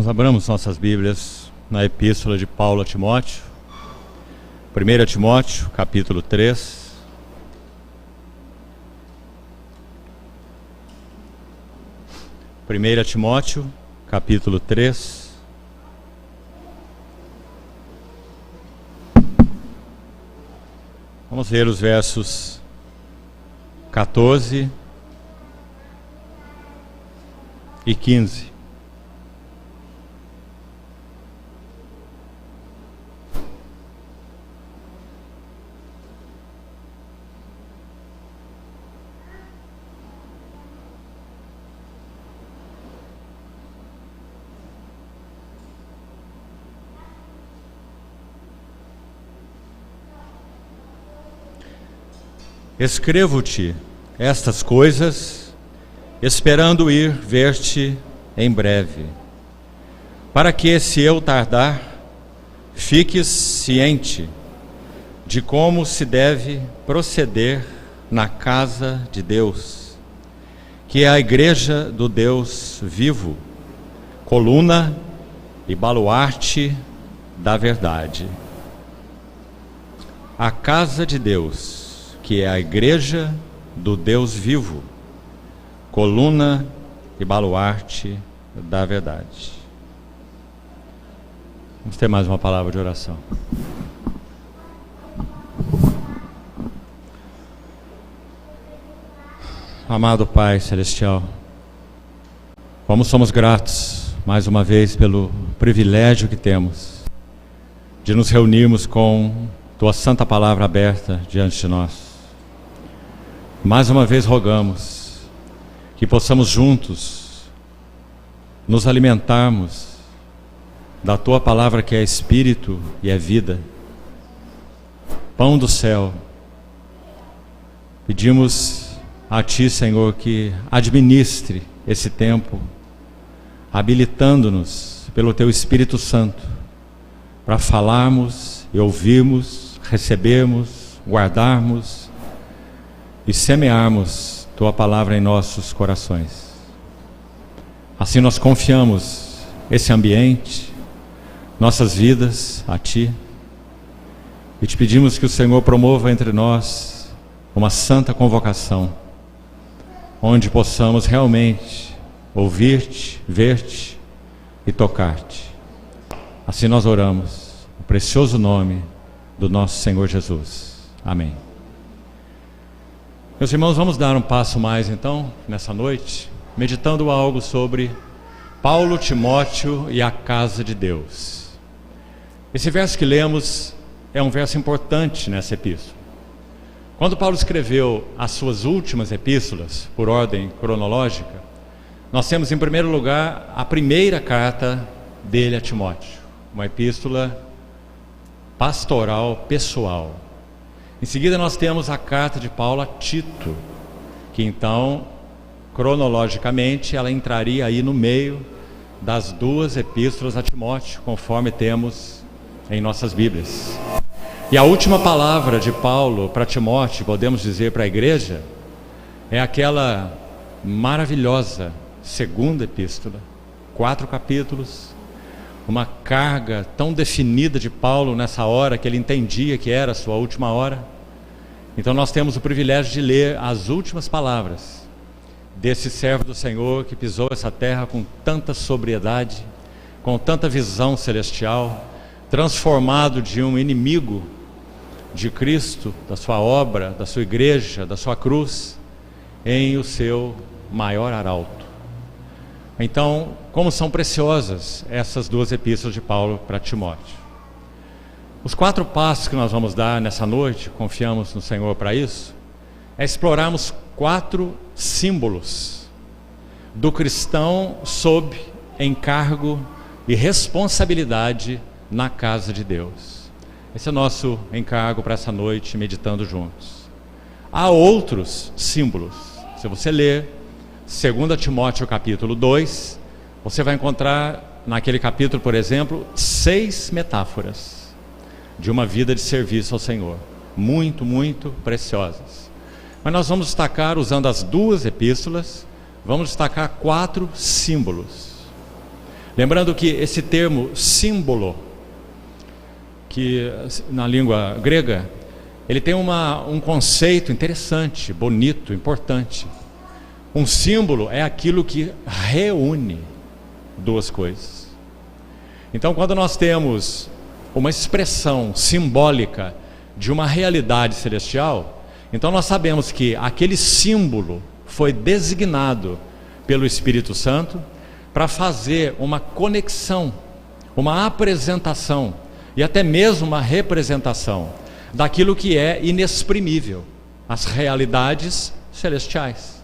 Irmãos, abramos nossas Bíblias na Epístola de Paulo a Timóteo, 1 Timóteo, capítulo 3. Primeira Timóteo, capítulo 3. Vamos ler os versos 14 e 15. Escrevo-te estas coisas, esperando ir ver-te em breve, para que, se eu tardar, fiques ciente de como se deve proceder na casa de Deus, que é a igreja do Deus vivo, coluna e baluarte da verdade. A casa de Deus, que é a igreja do Deus vivo, coluna e baluarte da verdade. Vamos ter mais uma palavra de oração. Amado Pai Celestial, como somos gratos mais uma vez pelo privilégio que temos de nos reunirmos com Tua Santa Palavra aberta diante de nós. Mais uma vez rogamos que possamos juntos nos alimentarmos da Tua Palavra, que é Espírito e é vida, Pão do céu. Pedimos a Ti, Senhor, que administre esse tempo, habilitando-nos pelo Teu Espírito Santo para falarmos e ouvirmos, recebermos, guardarmos e semearmos Tua Palavra em nossos corações. Assim nós confiamos esse ambiente, nossas vidas a Ti, e Te pedimos que o Senhor promova entre nós uma santa convocação, onde possamos realmente ouvir-Te, ver-Te e tocar-Te. Assim nós oramos, no precioso nome do nosso Senhor Jesus. Amém. Meus irmãos, vamos dar um passo mais então, nessa noite, meditando algo sobre Paulo, Timóteo e a casa de Deus. Esse verso que lemos é um verso importante nessa epístola. Quando Paulo escreveu as suas últimas epístolas, por ordem cronológica, nós temos em primeiro lugar a primeira carta dele a Timóteo, uma epístola pastoral pessoal. Em seguida nós temos a carta de Paulo a Tito, que então, cronologicamente, ela entraria aí no meio das duas epístolas a Timóteo, conforme temos em nossas Bíblias. E a última palavra de Paulo para Timóteo, podemos dizer para a igreja, é aquela maravilhosa segunda epístola, 4 capítulos, uma carga tão definida de Paulo nessa hora que ele entendia que era a sua última hora. Então nós temos o privilégio de ler as últimas palavras desse servo do Senhor que pisou essa terra com tanta sobriedade, com tanta visão celestial, transformado de um inimigo de Cristo, da sua obra, da sua igreja, da sua cruz, em o seu maior arauto. Então, como são preciosas essas duas epístolas de Paulo para Timóteo. Os 4 passos que nós vamos dar nessa noite, confiamos no Senhor para isso, é explorarmos 4 símbolos do cristão sob encargo e responsabilidade na casa de Deus. Esse é o nosso encargo para essa noite, meditando juntos. Há outros símbolos. Se você ler 2 Timóteo capítulo 2, você vai encontrar naquele capítulo, por exemplo, 6 metáforas de uma vida de serviço ao Senhor, muito, muito preciosas. Mas nós vamos destacar, usando as duas epístolas, vamos destacar 4 símbolos. Lembrando que esse termo símbolo, que na língua grega, ele tem um conceito interessante, bonito, importante. Um símbolo é aquilo que reúne duas coisas. Então, quando nós temos uma expressão simbólica de uma realidade celestial, então nós sabemos que aquele símbolo foi designado pelo Espírito Santo para fazer uma conexão, uma apresentação e até mesmo uma representação daquilo que é inexprimível, as realidades celestiais,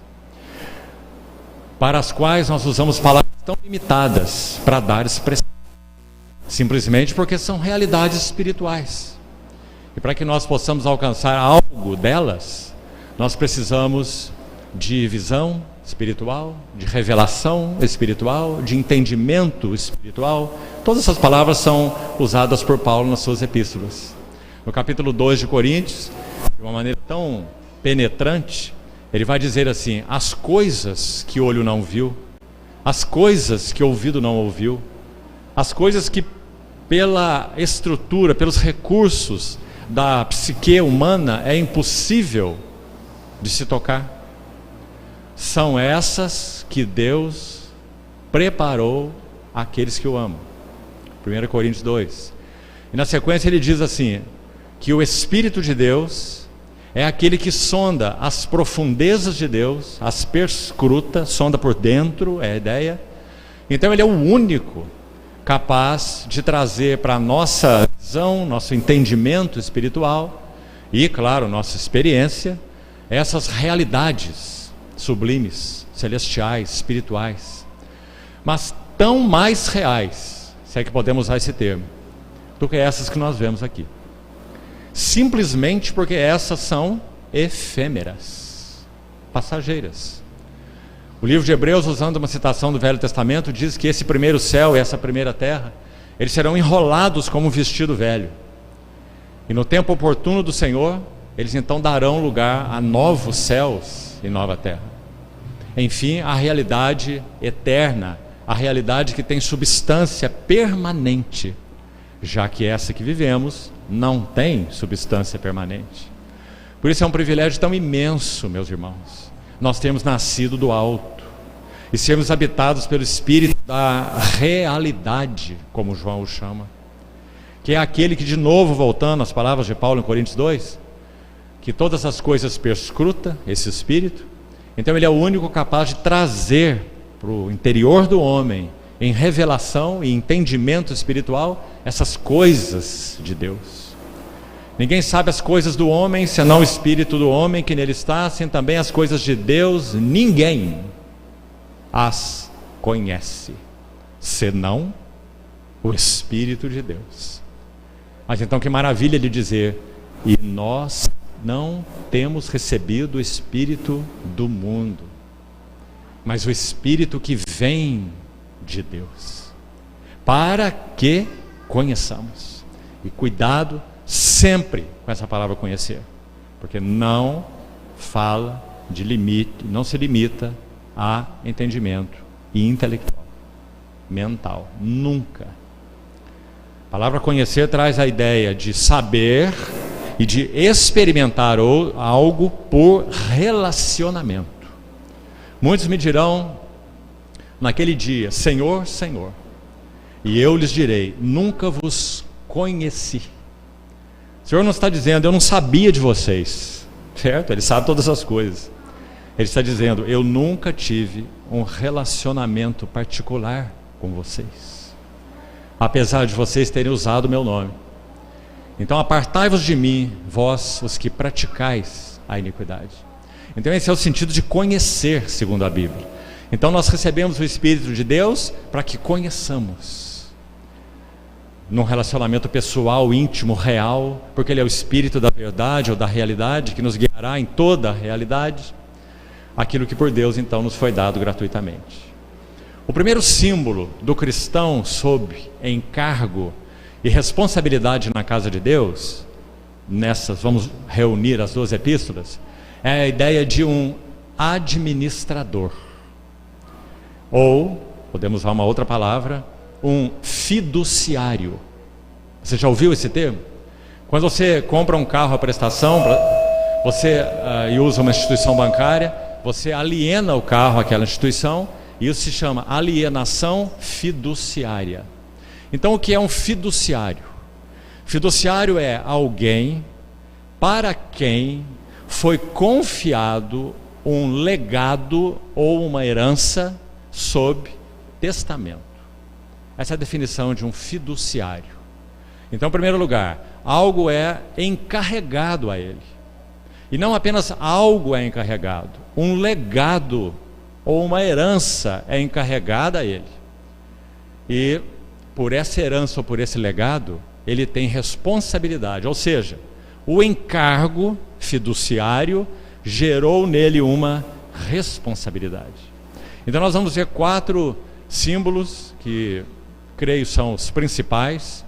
para as quais nós usamos palavras tão limitadas para dar expressão, simplesmente porque são realidades espirituais. E para que nós possamos alcançar algo delas, nós precisamos de visão espiritual, de revelação espiritual, de entendimento espiritual. Todas essas palavras são usadas por Paulo nas suas epístolas. No capítulo 2 de Coríntios, de uma maneira tão penetrante, ele vai dizer assim: as coisas que olho não viu, as coisas que ouvido não ouviu, as coisas que pela estrutura, pelos recursos da psique humana é impossível de se tocar, são essas que Deus preparou àqueles que o amam. 1 Coríntios 2. E na sequência ele diz assim, que o Espírito de Deus é aquele que sonda as profundezas de Deus, as perscruta, sonda por dentro, é a ideia. Então ele é o único capaz de trazer para a nossa visão, nosso entendimento espiritual e, claro, nossa experiência, essas realidades sublimes, celestiais, espirituais, mas tão mais reais, se é que podemos usar esse termo, do que essas que nós vemos aqui. Simplesmente porque essas são efêmeras, passageiras. O livro de Hebreus, usando uma citação do Velho Testamento, diz que esse primeiro céu e essa primeira terra, eles serão enrolados como um vestido velho. E no tempo oportuno do Senhor, eles então darão lugar a novos céus e nova terra. Enfim, a realidade eterna, a realidade que tem substância permanente, já que essa que vivemos não tem substância permanente. Por isso é um privilégio tão imenso, meus irmãos, nós termos nascido do alto e sermos habitados pelo Espírito da realidade, como João o chama, que é aquele que, de novo voltando às palavras de Paulo em Coríntios 2, que todas as coisas perscruta, esse Espírito. Então ele é o único capaz de trazer para o interior do homem, em revelação e entendimento espiritual, essas coisas de Deus. Ninguém sabe as coisas do homem, senão o Espírito do homem que nele está, assim também as coisas de Deus, ninguém as conhece, senão o Espírito de Deus. Mas então que maravilha de dizer, e nós não temos recebido o Espírito do mundo, mas o Espírito que vem de Deus, para que conheçamos. E cuidado sempre com essa palavra conhecer, porque não fala de limite, não se limita a entendimento intelectual, mental, nunca. A palavra conhecer traz a ideia de saber e de experimentar algo por relacionamento. Muitos me dirão naquele dia, Senhor, Senhor, e eu lhes direi, nunca vos conheci. O Senhor não está dizendo, eu não sabia de vocês, certo? Ele sabe todas as coisas. Ele está dizendo, eu nunca tive um relacionamento particular com vocês, apesar de vocês terem usado o meu nome. Então apartai-vos de mim, vós os que praticais a iniquidade. Então esse é o sentido de conhecer, segundo a Bíblia. Então nós recebemos o Espírito de Deus para que conheçamos, num relacionamento pessoal, íntimo, real, porque Ele é o Espírito da verdade ou da realidade, que nos guiará em toda a realidade, aquilo que por Deus então nos foi dado gratuitamente. O primeiro símbolo do cristão sob encargo e responsabilidade na casa de Deus, nessas vamos reunir as duas epístolas, é a ideia de um administrador, ou podemos usar uma outra palavra, um fiduciário. Você já ouviu esse termo? Quando você compra um carro à prestação, e usa uma instituição bancária, você aliena o carro àquela instituição, e isso se chama alienação fiduciária. Então, o que é um fiduciário? Fiduciário é alguém para quem foi confiado um legado ou uma herança sob testamento. Essa é a definição de um fiduciário. Então, em primeiro lugar, algo é encarregado a ele. E não apenas algo é encarregado, um legado ou uma herança é encarregada a ele. E por essa herança ou por esse legado, ele tem responsabilidade, ou seja, o encargo fiduciário gerou nele uma responsabilidade. Então nós vamos ver 4 símbolos que creio são os principais,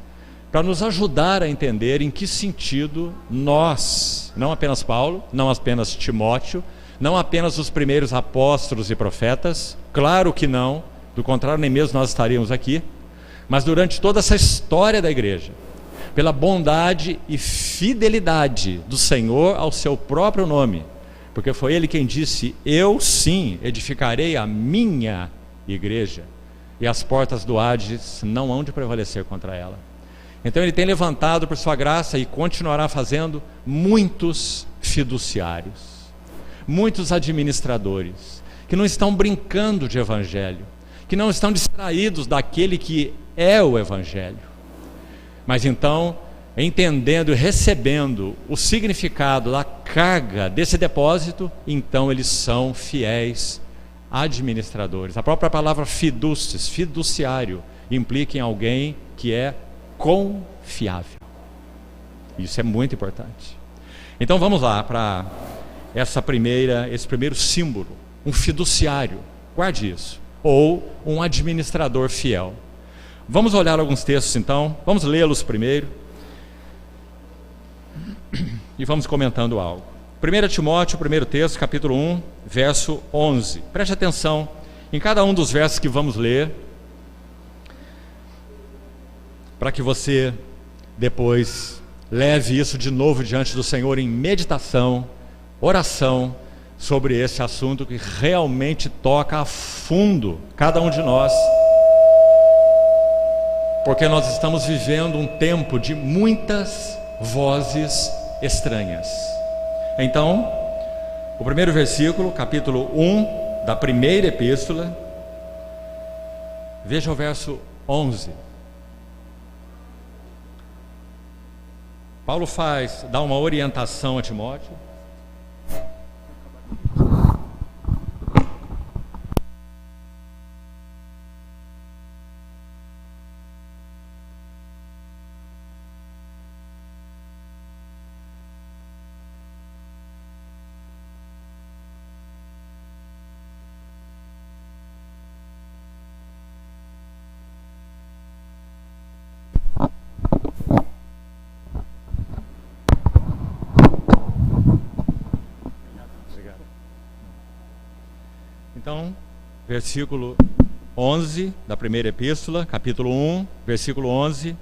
para nos ajudar a entender em que sentido nós, não apenas Paulo, não apenas Timóteo, não apenas os primeiros apóstolos e profetas, claro que não, do contrário nem mesmo nós estaríamos aqui, mas durante toda essa história da igreja, pela bondade e fidelidade do Senhor ao seu próprio nome, porque foi Ele quem disse: eu sim edificarei a minha igreja, e as portas do Hades não hão de prevalecer contra ela. Então Ele tem levantado por sua graça e continuará fazendo muitos fiduciários, muitos administradores, que não estão brincando de evangelho, que não estão distraídos daquele que é o evangelho, mas então, entendendo e recebendo o significado da carga desse depósito, então eles são fiéis administradores. A própria palavra fiducis, fiduciário, implica em alguém que é confiável. Isso é muito importante. Então vamos lá para esse primeiro símbolo, um fiduciário, guarde isso, ou um administrador fiel. Vamos olhar alguns textos então, vamos lê-los primeiro e vamos comentando algo. 1 Timóteo, primeiro texto, capítulo 1, verso 11. Preste atenção em cada um dos versos que vamos ler, para que você depois leve isso de novo diante do Senhor em meditação, oração sobre esse assunto que realmente toca a fundo cada um de nós, porque nós estamos vivendo um tempo de muitas vozes estranhas. Então, o primeiro versículo, capítulo 1 da primeira epístola, veja o verso 11. Paulo dá uma orientação a Timóteo. Então, versículo 11 da primeira epístola, capítulo 1, versículo 11.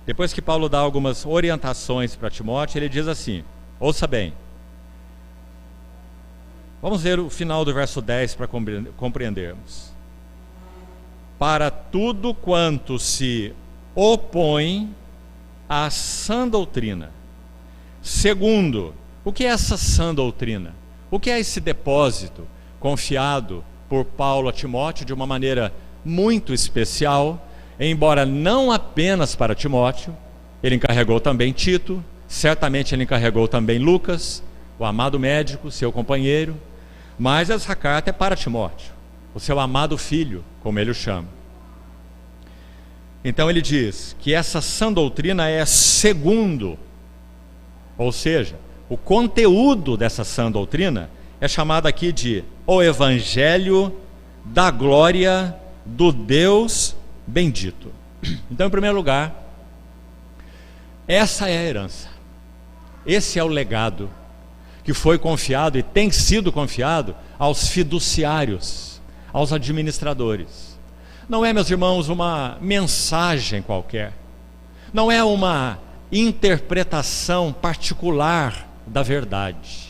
Depois que Paulo dá algumas orientações para Timóteo, ele diz assim, ouça bem. Vamos ler o final do verso 10 para compreendermos. Para tudo quanto se opõe à sã doutrina. Segundo, o que é essa sã doutrina? O que é esse depósito confiado por Paulo a Timóteo de uma maneira muito especial, embora não apenas para Timóteo, ele encarregou também Tito, certamente ele encarregou também Lucas, o amado médico, seu companheiro, mas essa carta é para Timóteo, o seu amado filho, como ele o chama. Então ele diz que essa sã doutrina é segundo, ou seja, o conteúdo dessa sã doutrina é chamado aqui de o Evangelho da glória do Deus bendito. Então, em primeiro lugar, essa é a herança, esse é o legado que foi confiado e tem sido confiado aos fiduciários, aos administradores. não é, meus irmãos, uma mensagem qualquer, não é uma interpretação particular da verdade,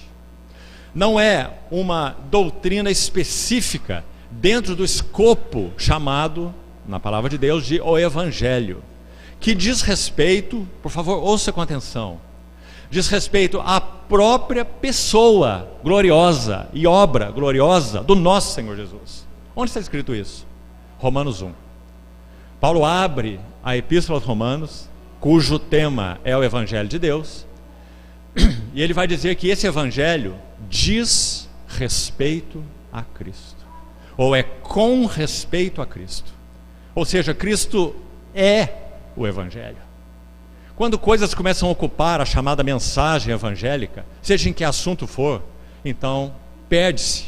não é uma doutrina específica dentro do escopo chamado, na palavra de Deus, de o Evangelho, que diz respeito, por favor, ouça com atenção, diz respeito à própria pessoa gloriosa e obra gloriosa do nosso Senhor Jesus. Onde está escrito isso? Romanos 1. Paulo abre a Epístola aos Romanos, cujo tema é o Evangelho de Deus, e ele vai dizer que esse Evangelho diz respeito a Cristo, ou é com respeito a Cristo, ou seja, Cristo é o Evangelho. Quando coisas começam a ocupar a chamada mensagem evangélica, seja em que assunto for, então perde-se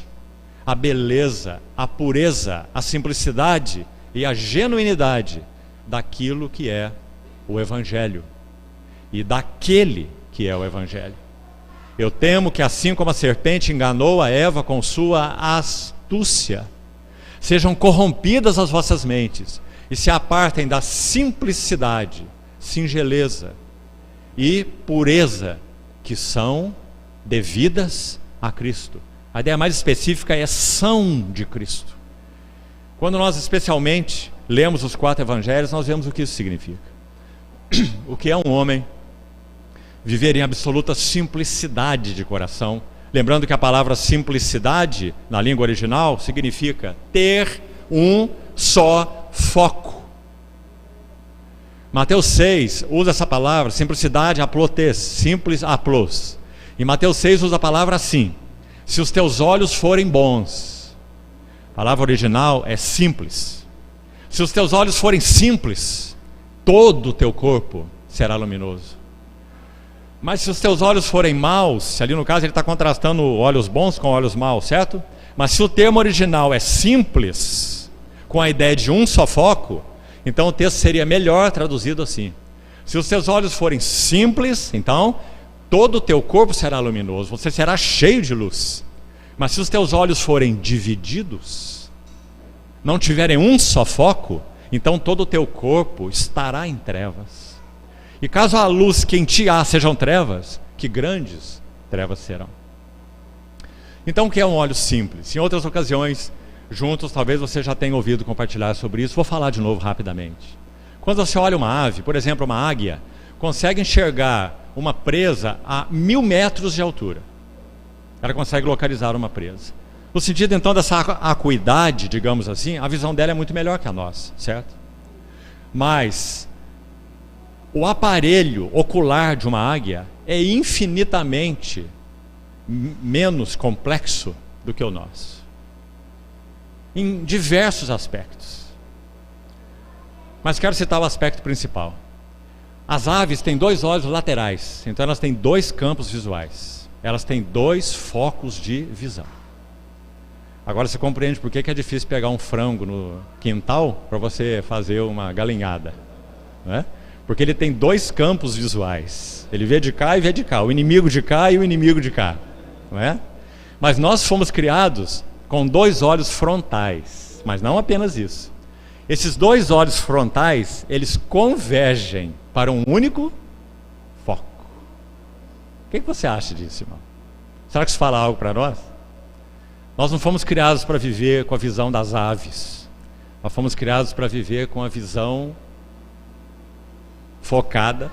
a beleza, a pureza, a simplicidade e a genuinidade daquilo que é o Evangelho e daquele que é o Evangelho. Eu temo que, assim como a serpente enganou a Eva com sua astúcia, sejam corrompidas as vossas mentes e se apartem da simplicidade, singeleza e pureza que são devidas a Cristo. A ideia mais específica é são de Cristo. Quando nós especialmente lemos os 4 evangelhos, nós vemos o que isso significa. O que é um homem viver em absoluta simplicidade de coração. Lembrando que a palavra simplicidade, na língua original, significa ter um só foco. Mateus 6 usa essa palavra, simplicidade, aplotes, simples, aplos. E Mateus 6 usa a palavra assim: se os teus olhos forem bons. A palavra original é simples. Se os teus olhos forem simples, todo o teu corpo será luminoso. Mas se os teus olhos forem maus, ali no caso ele está contrastando olhos bons com olhos maus, certo? Mas se o termo original é simples, com a ideia de um só foco, então o texto seria melhor traduzido assim: se os teus olhos forem simples, então todo o teu corpo será luminoso, você será cheio de luz. Mas se os teus olhos forem divididos, não tiverem um só foco, então todo o teu corpo estará em trevas. E caso a luz que em ti há sejam trevas, que grandes trevas serão. Então o que é um olho simples? Em outras ocasiões, juntos, talvez você já tenha ouvido compartilhar sobre isso, vou falar de novo rapidamente. Quando você olha uma ave, por exemplo uma águia, consegue enxergar uma presa a 1000 metros de altura. Ela consegue localizar uma presa. No sentido então dessa acuidade, digamos assim, a visão dela é muito melhor que a nossa, certo? Mas o aparelho ocular de uma águia é infinitamente menos complexo do que o nosso, em diversos aspectos. Mas quero citar o aspecto principal. As aves têm 2 olhos laterais, então elas têm 2 campos visuais, elas têm 2 focos de visão. Agora você compreende por que é difícil pegar um frango no quintal para você fazer uma galinhada, não é? Porque ele tem 2 campos visuais, ele vê de cá e vê de cá, o inimigo de cá e o inimigo de cá, não é? Mas nós fomos criados com 2 olhos frontais, mas não apenas isso. Esses 2 olhos frontais, eles convergem para um único foco. O que você acha disso, irmão? Será que isso fala algo para nós? Nós não fomos criados para viver com a visão das aves. Nós fomos criados para viver com a visão focada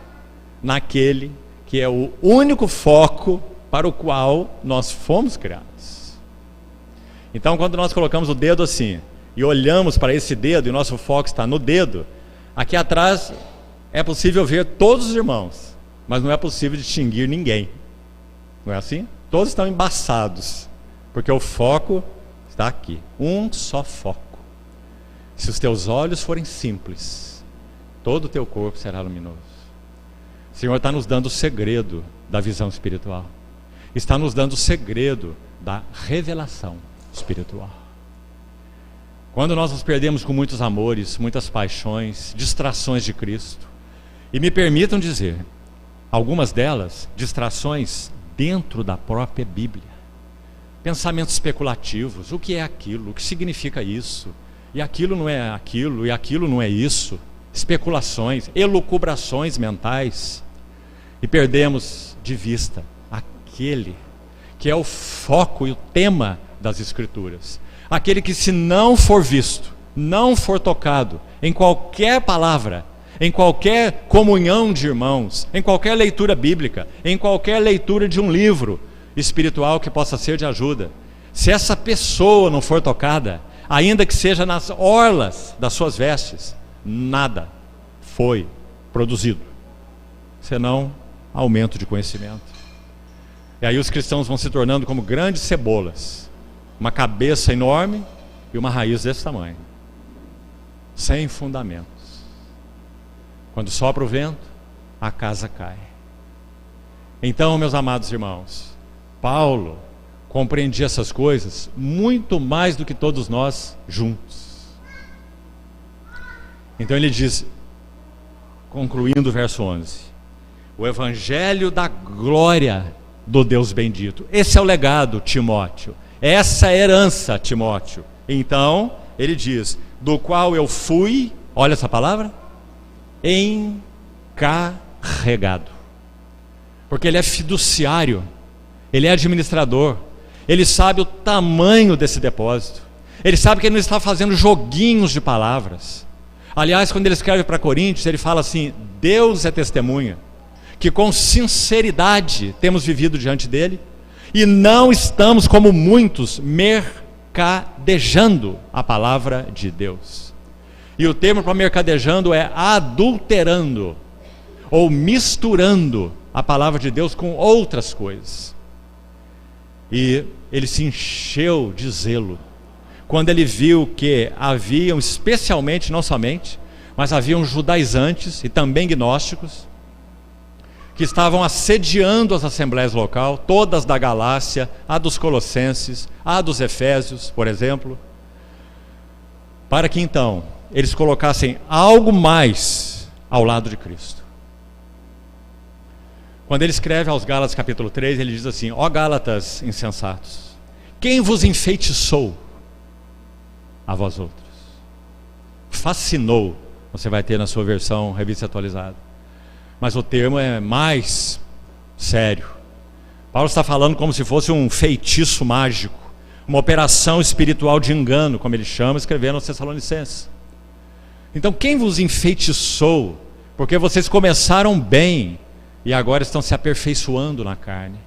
naquele que é o único foco para o qual nós fomos criados. Então, quando nós colocamos o dedo assim e olhamos para esse dedo e o nosso foco está no dedo, aqui atrás é possível ver todos os irmãos, mas não é possível distinguir ninguém. Não é assim? Todos estão embaçados, porque o foco está aqui, um só foco. Se os teus olhos forem simples, todo o teu corpo será luminoso. O Senhor está nos dando o segredo da visão espiritual, está nos dando o segredo da revelação espiritual. Quando nós nos perdemos com muitos amores, muitas paixões, distrações de Cristo, e me permitam dizer, algumas delas, distrações dentro da própria Bíblia, pensamentos especulativos, o que é aquilo, o que significa isso, e aquilo não é aquilo, e aquilo não é isso. Especulações, elucubrações mentais. E perdemos de vista aquele que é o foco e o tema das Escrituras. Aquele que, se não for visto, não for tocado em qualquer palavra, em qualquer comunhão de irmãos, em qualquer leitura bíblica, em qualquer leitura de um livro espiritual que possa ser de ajuda, se essa pessoa não for tocada, ainda que seja nas orlas das suas vestes, nada foi produzido, senão aumento de conhecimento. E aí os cristãos vão se tornando como grandes cebolas, uma cabeça enorme e uma raiz desse tamanho, sem fundamentos. Quando sopra o vento, a casa cai. Então, meus amados irmãos, Paulo compreendia essas coisas muito mais do que todos nós juntos. Então ele diz, concluindo o verso 11: o evangelho da glória do Deus bendito. Esse é o legado, Timóteo. Essa é a herança, Timóteo. Então, ele diz, do qual eu fui, olha essa palavra, encarregado. Porque ele é fiduciário, ele é administrador, ele sabe o tamanho desse depósito, ele sabe que ele não está fazendo joguinhos de palavras. Aliás, quando ele escreve para Coríntios, ele fala assim: Deus é testemunha que com sinceridade temos vivido diante dele e não estamos como muitos mercadejando a palavra de Deus. E o termo para mercadejando é adulterando ou misturando a palavra de Deus com outras coisas. E ele se encheu de zelo quando ele viu que haviam, especialmente, não somente, mas haviam judaizantes e também gnósticos que estavam assediando as assembleias locais, todas da Galácia, a dos Colossenses, a dos Efésios, por exemplo, para que então eles colocassem algo mais ao lado de Cristo. Quando ele escreve aos Gálatas capítulo 3, ele diz assim: ó Gálatas insensatos, quem vos enfeitiçou a vós outros? Fascinou, você vai ter na sua versão revista atualizada. Mas o termo é mais sério. Paulo está falando como se fosse um feitiço mágico, uma operação espiritual de engano, como ele chama, escrevendo aos Tessalonicenses. Então, quem vos enfeitiçou? Porque vocês começaram bem e agora estão se aperfeiçoando na carne.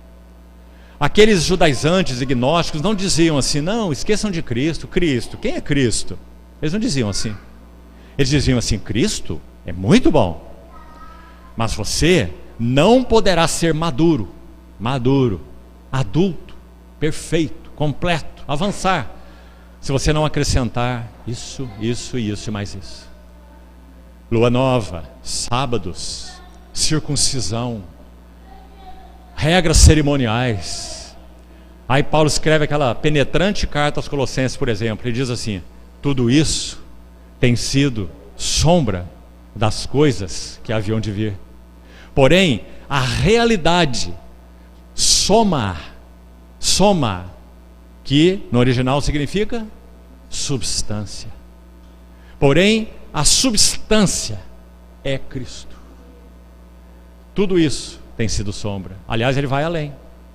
Aqueles judaizantes e gnósticos não diziam assim: não, esqueçam de Cristo. Cristo, quem é Cristo? Eles não diziam assim. Eles diziam assim: Cristo é muito bom, mas você não poderá ser maduro, adulto, perfeito, completo, avançar, se você não acrescentar isso e mais isso. Lua nova, sábados, circuncisão, regras cerimoniais. Aí Paulo escreve aquela penetrante carta aos Colossenses, por exemplo, e diz assim: tudo isso tem sido sombra das coisas que haviam de vir. Porém, a realidade soma, que no original significa substância. Porém, a substância é Cristo. Tudo isso tem sido sombra. Aliás, ele vai além,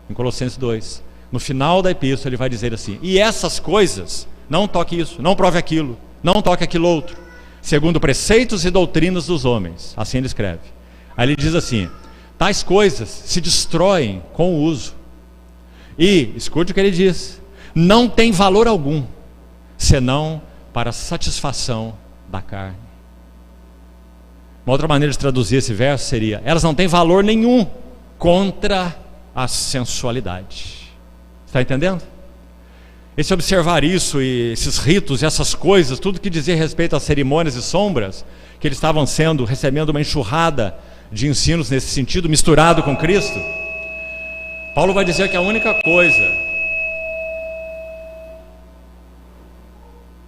em Colossenses 2. No final da epístola ele vai dizer assim: e essas coisas, não toque isso, não prove aquilo, não toque aquilo outro, segundo preceitos e doutrinas dos homens. Assim ele escreve. Aí ele diz assim: tais coisas se destroem com o uso. E, escute o que ele diz: não tem valor algum, senão para a satisfação da carne. Uma outra maneira de traduzir esse verso seria: elas não têm valor nenhum contra a sensualidade. Está entendendo? Esse observar isso, e esses ritos, e essas coisas, tudo que dizia respeito às cerimônias e sombras, que eles estavam recebendo uma enxurrada de ensinos nesse sentido, misturado com Cristo. Paulo vai dizer que a única coisa,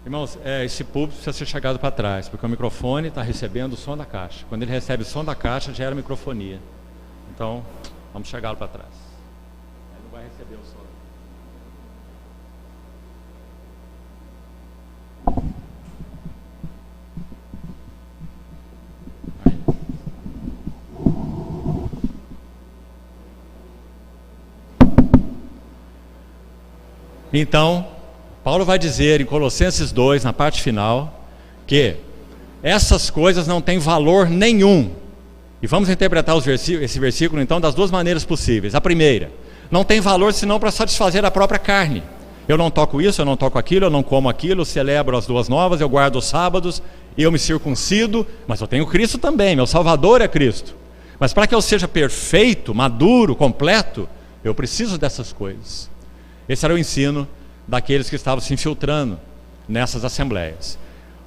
irmãos, esse púlpito precisa ser chegado para trás, porque o microfone está recebendo o som da caixa. Quando ele recebe o som da caixa, gera microfonia. Então, vamos chegá-lo para trás. Ele não vai receber o som. Então, Paulo vai dizer em Colossenses 2, na parte final, que essas coisas não têm valor nenhum. E vamos interpretar esse versículo então das duas maneiras possíveis. A primeira, não tem valor senão para satisfazer a própria carne. Eu não toco isso, eu não toco aquilo, eu não como aquilo, eu celebro as duas novas, eu guardo os sábados, eu me circuncido, mas eu tenho Cristo também, meu Salvador é Cristo. Mas para que eu seja perfeito, maduro, completo, eu preciso dessas coisas. Esse era o ensino daqueles que estavam se infiltrando nessas assembleias.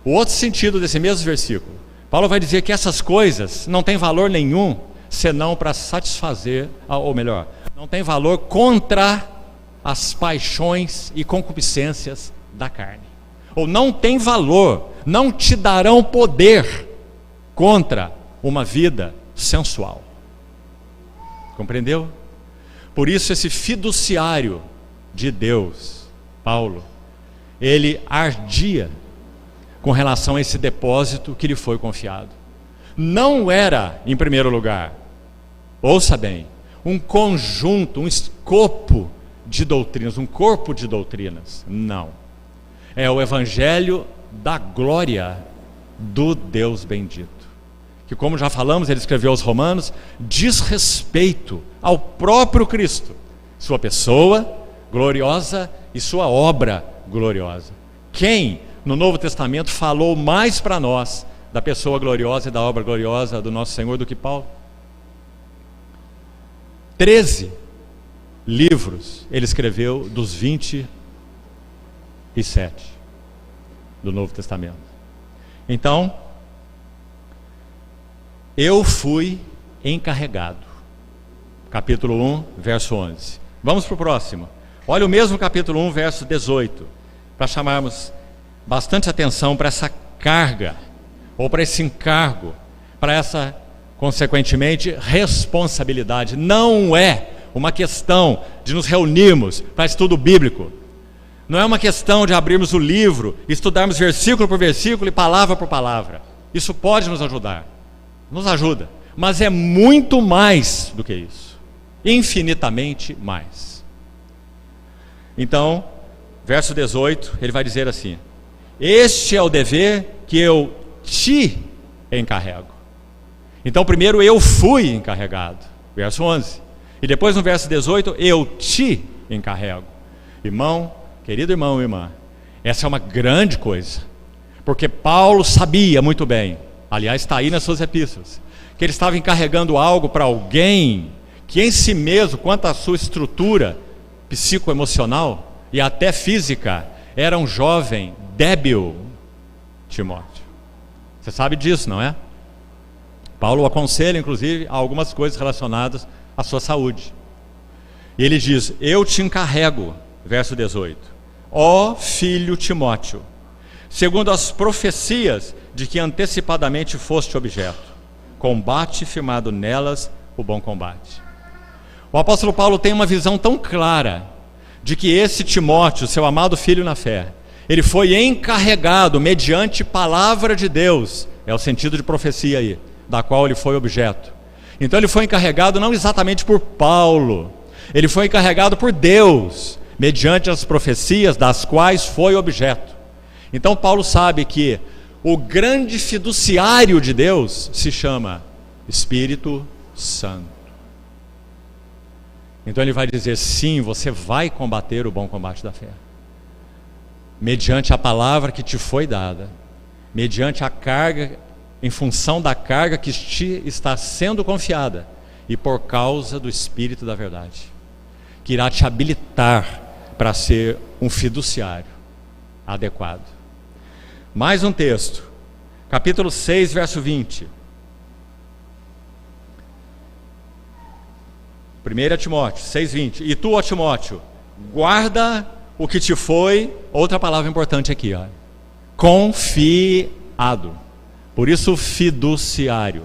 O outro sentido desse mesmo versículo, Paulo vai dizer que essas coisas não têm valor nenhum, senão para satisfazer, ou melhor, não tem valor contra as paixões e concupiscências da carne. Ou não tem valor, não te darão poder contra uma vida sensual. Compreendeu? Por isso esse fiduciário de Deus, Paulo, ele ardia com relação a esse depósito que lhe foi confiado. Não era, em primeiro lugar, ouça bem, um conjunto, um escopo de doutrinas, um corpo de doutrinas. Não. É o evangelho da glória do Deus bendito. Que, como já falamos, ele escreveu aos Romanos, diz respeito ao próprio Cristo, sua pessoa gloriosa e sua obra gloriosa. Quem no Novo Testamento falou mais para nós da pessoa gloriosa e da obra gloriosa do nosso Senhor do que Paulo? 13 livros ele escreveu dos 27 do Novo Testamento. Então, eu fui encarregado. Capítulo 1, verso 11. Vamos para o próximo. Olha o mesmo capítulo 1, verso 18, para chamarmos bastante atenção para essa carga, ou para esse encargo, para essa, consequentemente, responsabilidade. Não é uma questão de nos reunirmos para estudo bíblico. Não é uma questão de abrirmos o livro, estudarmos versículo por versículo e palavra por palavra. Isso pode nos ajudar, nos ajuda, mas é muito mais do que isso, infinitamente mais. Então, verso 18, ele vai dizer assim: este é o dever que eu te encarrego. Então, primeiro eu fui encarregado, verso 11, e depois no verso 18, eu te encarrego. Irmão, querido irmão e irmã, essa é uma grande coisa, porque Paulo sabia muito bem, aliás está aí nas suas epístolas, que ele estava encarregando algo para alguém que em si mesmo, quanto à sua estrutura psicoemocional e até física, era um jovem débil, Timóteo. Você sabe disso, não é? Paulo aconselha, inclusive, algumas coisas relacionadas à sua saúde. E ele diz: eu te encarrego, verso 18, ó filho Timóteo, segundo as profecias de que antecipadamente foste objeto, combate firmado nelas o bom combate. O apóstolo Paulo tem uma visão tão clara de que esse Timóteo, seu amado filho na fé, ele foi encarregado mediante palavra de Deus, é o sentido de profecia aí, da qual ele foi objeto. Então ele foi encarregado não exatamente por Paulo, ele foi encarregado por Deus, mediante as profecias das quais foi objeto. Então Paulo sabe que o grande fiduciário de Deus se chama Espírito Santo. Então ele vai dizer: sim, você vai combater o bom combate da fé, mediante a palavra que te foi dada, mediante a carga, em função da carga que te está sendo confiada, e por causa do Espírito da verdade, que irá te habilitar para ser um fiduciário adequado. Mais um texto, capítulo 6, verso 20. 1 Timóteo 6,20. E tu, ó Timóteo, guarda o que te foi, outra palavra importante aqui, ó, confiado. Por isso fiduciário.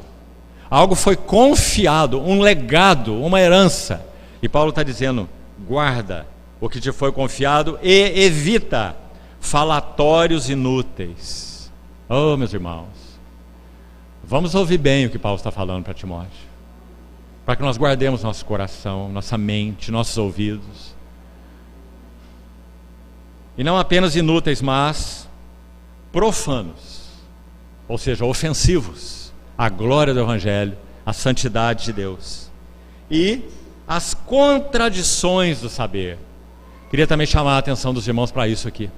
Algo foi confiado, um legado, uma herança. E Paulo está dizendo: guarda o que te foi confiado e evita falatórios inúteis. Oh, meus irmãos, vamos ouvir bem o que Paulo está falando para Timóteo, para que nós guardemos nosso coração, nossa mente, nossos ouvidos. e não apenas inúteis, mas profanos, ou seja, ofensivos à glória do Evangelho, à santidade de Deus e às contradições do saber. Queria também chamar a atenção dos irmãos para isso aqui,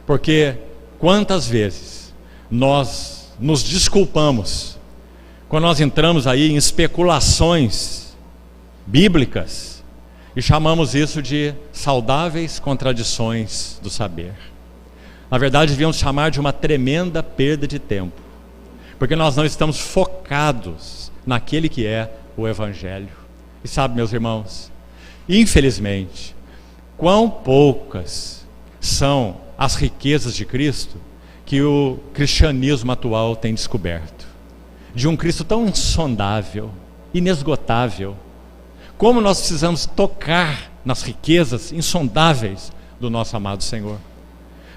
porque quantas vezes nós nos desculpamos quando nós entramos aí em especulações bíblicas e chamamos isso de saudáveis contradições do saber. Na verdade, devíamos chamar de uma tremenda perda de tempo, porque nós não estamos focados naquele que é o Evangelho. E sabe, meus irmãos, infelizmente, quão poucas são as riquezas de Cristo que o cristianismo atual tem descoberto. De um Cristo tão insondável, inesgotável. Como nós precisamos tocar nas riquezas insondáveis do nosso amado Senhor.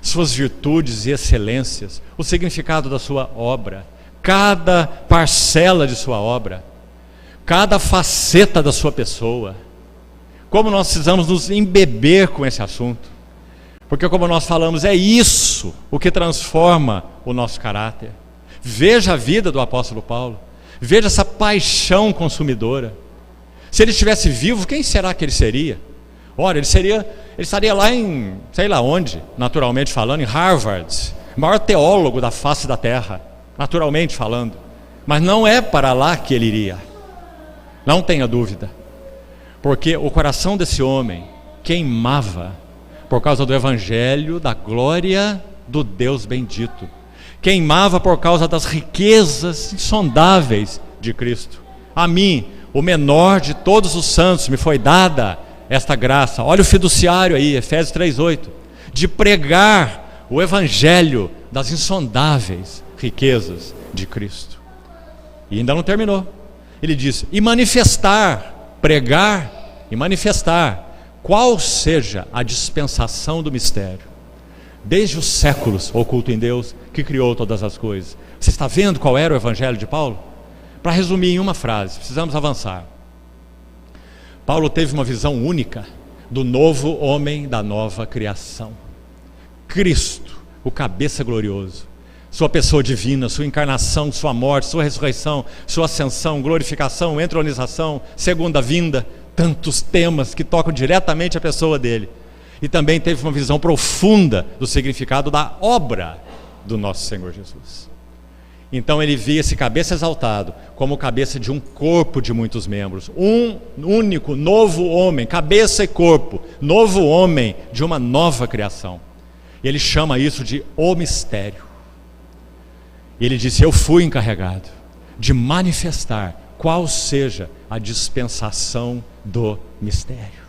Suas virtudes e excelências, o significado da sua obra, cada parcela de sua obra, cada faceta da sua pessoa. Como nós precisamos nos embeber com esse assunto. Porque, como nós falamos, é isso o que transforma o nosso caráter. Veja a vida do apóstolo Paulo, veja essa paixão consumidora. Se ele estivesse vivo, quem será que ele seria? Ora, ele estaria lá em, sei lá onde, naturalmente falando, em Harvard, o maior teólogo da face da terra, naturalmente falando. Mas não é para lá que ele iria, não tenha dúvida, porque o coração desse homem queimava por causa do Evangelho, da glória do Deus bendito. Queimava por causa das riquezas insondáveis de Cristo. A mim, o menor de todos os santos, me foi dada esta graça. Olha o fiduciário aí, Efésios 3:8, de pregar o Evangelho das insondáveis riquezas de Cristo. E ainda não terminou. Ele disse, e manifestar, pregar e manifestar, qual seja a dispensação do mistério, desde os séculos oculto em Deus, que criou todas as coisas. Você está vendo qual era o Evangelho de Paulo? Para resumir em uma frase, precisamos avançar. Paulo teve uma visão única do novo homem, da nova criação. Cristo, o cabeça glorioso, sua pessoa divina, sua encarnação, sua morte, sua ressurreição, sua ascensão, glorificação, entronização, segunda vinda, tantos temas que tocam diretamente a pessoa dele. E também teve uma visão profunda do significado da obra do nosso Senhor Jesus. Então ele via esse cabeça exaltado como cabeça de um corpo de muitos membros, um único novo homem, cabeça e corpo, novo homem de uma nova criação. E ele chama isso de o mistério. E ele disse, eu fui encarregado de manifestar qual seja a dispensação do mistério.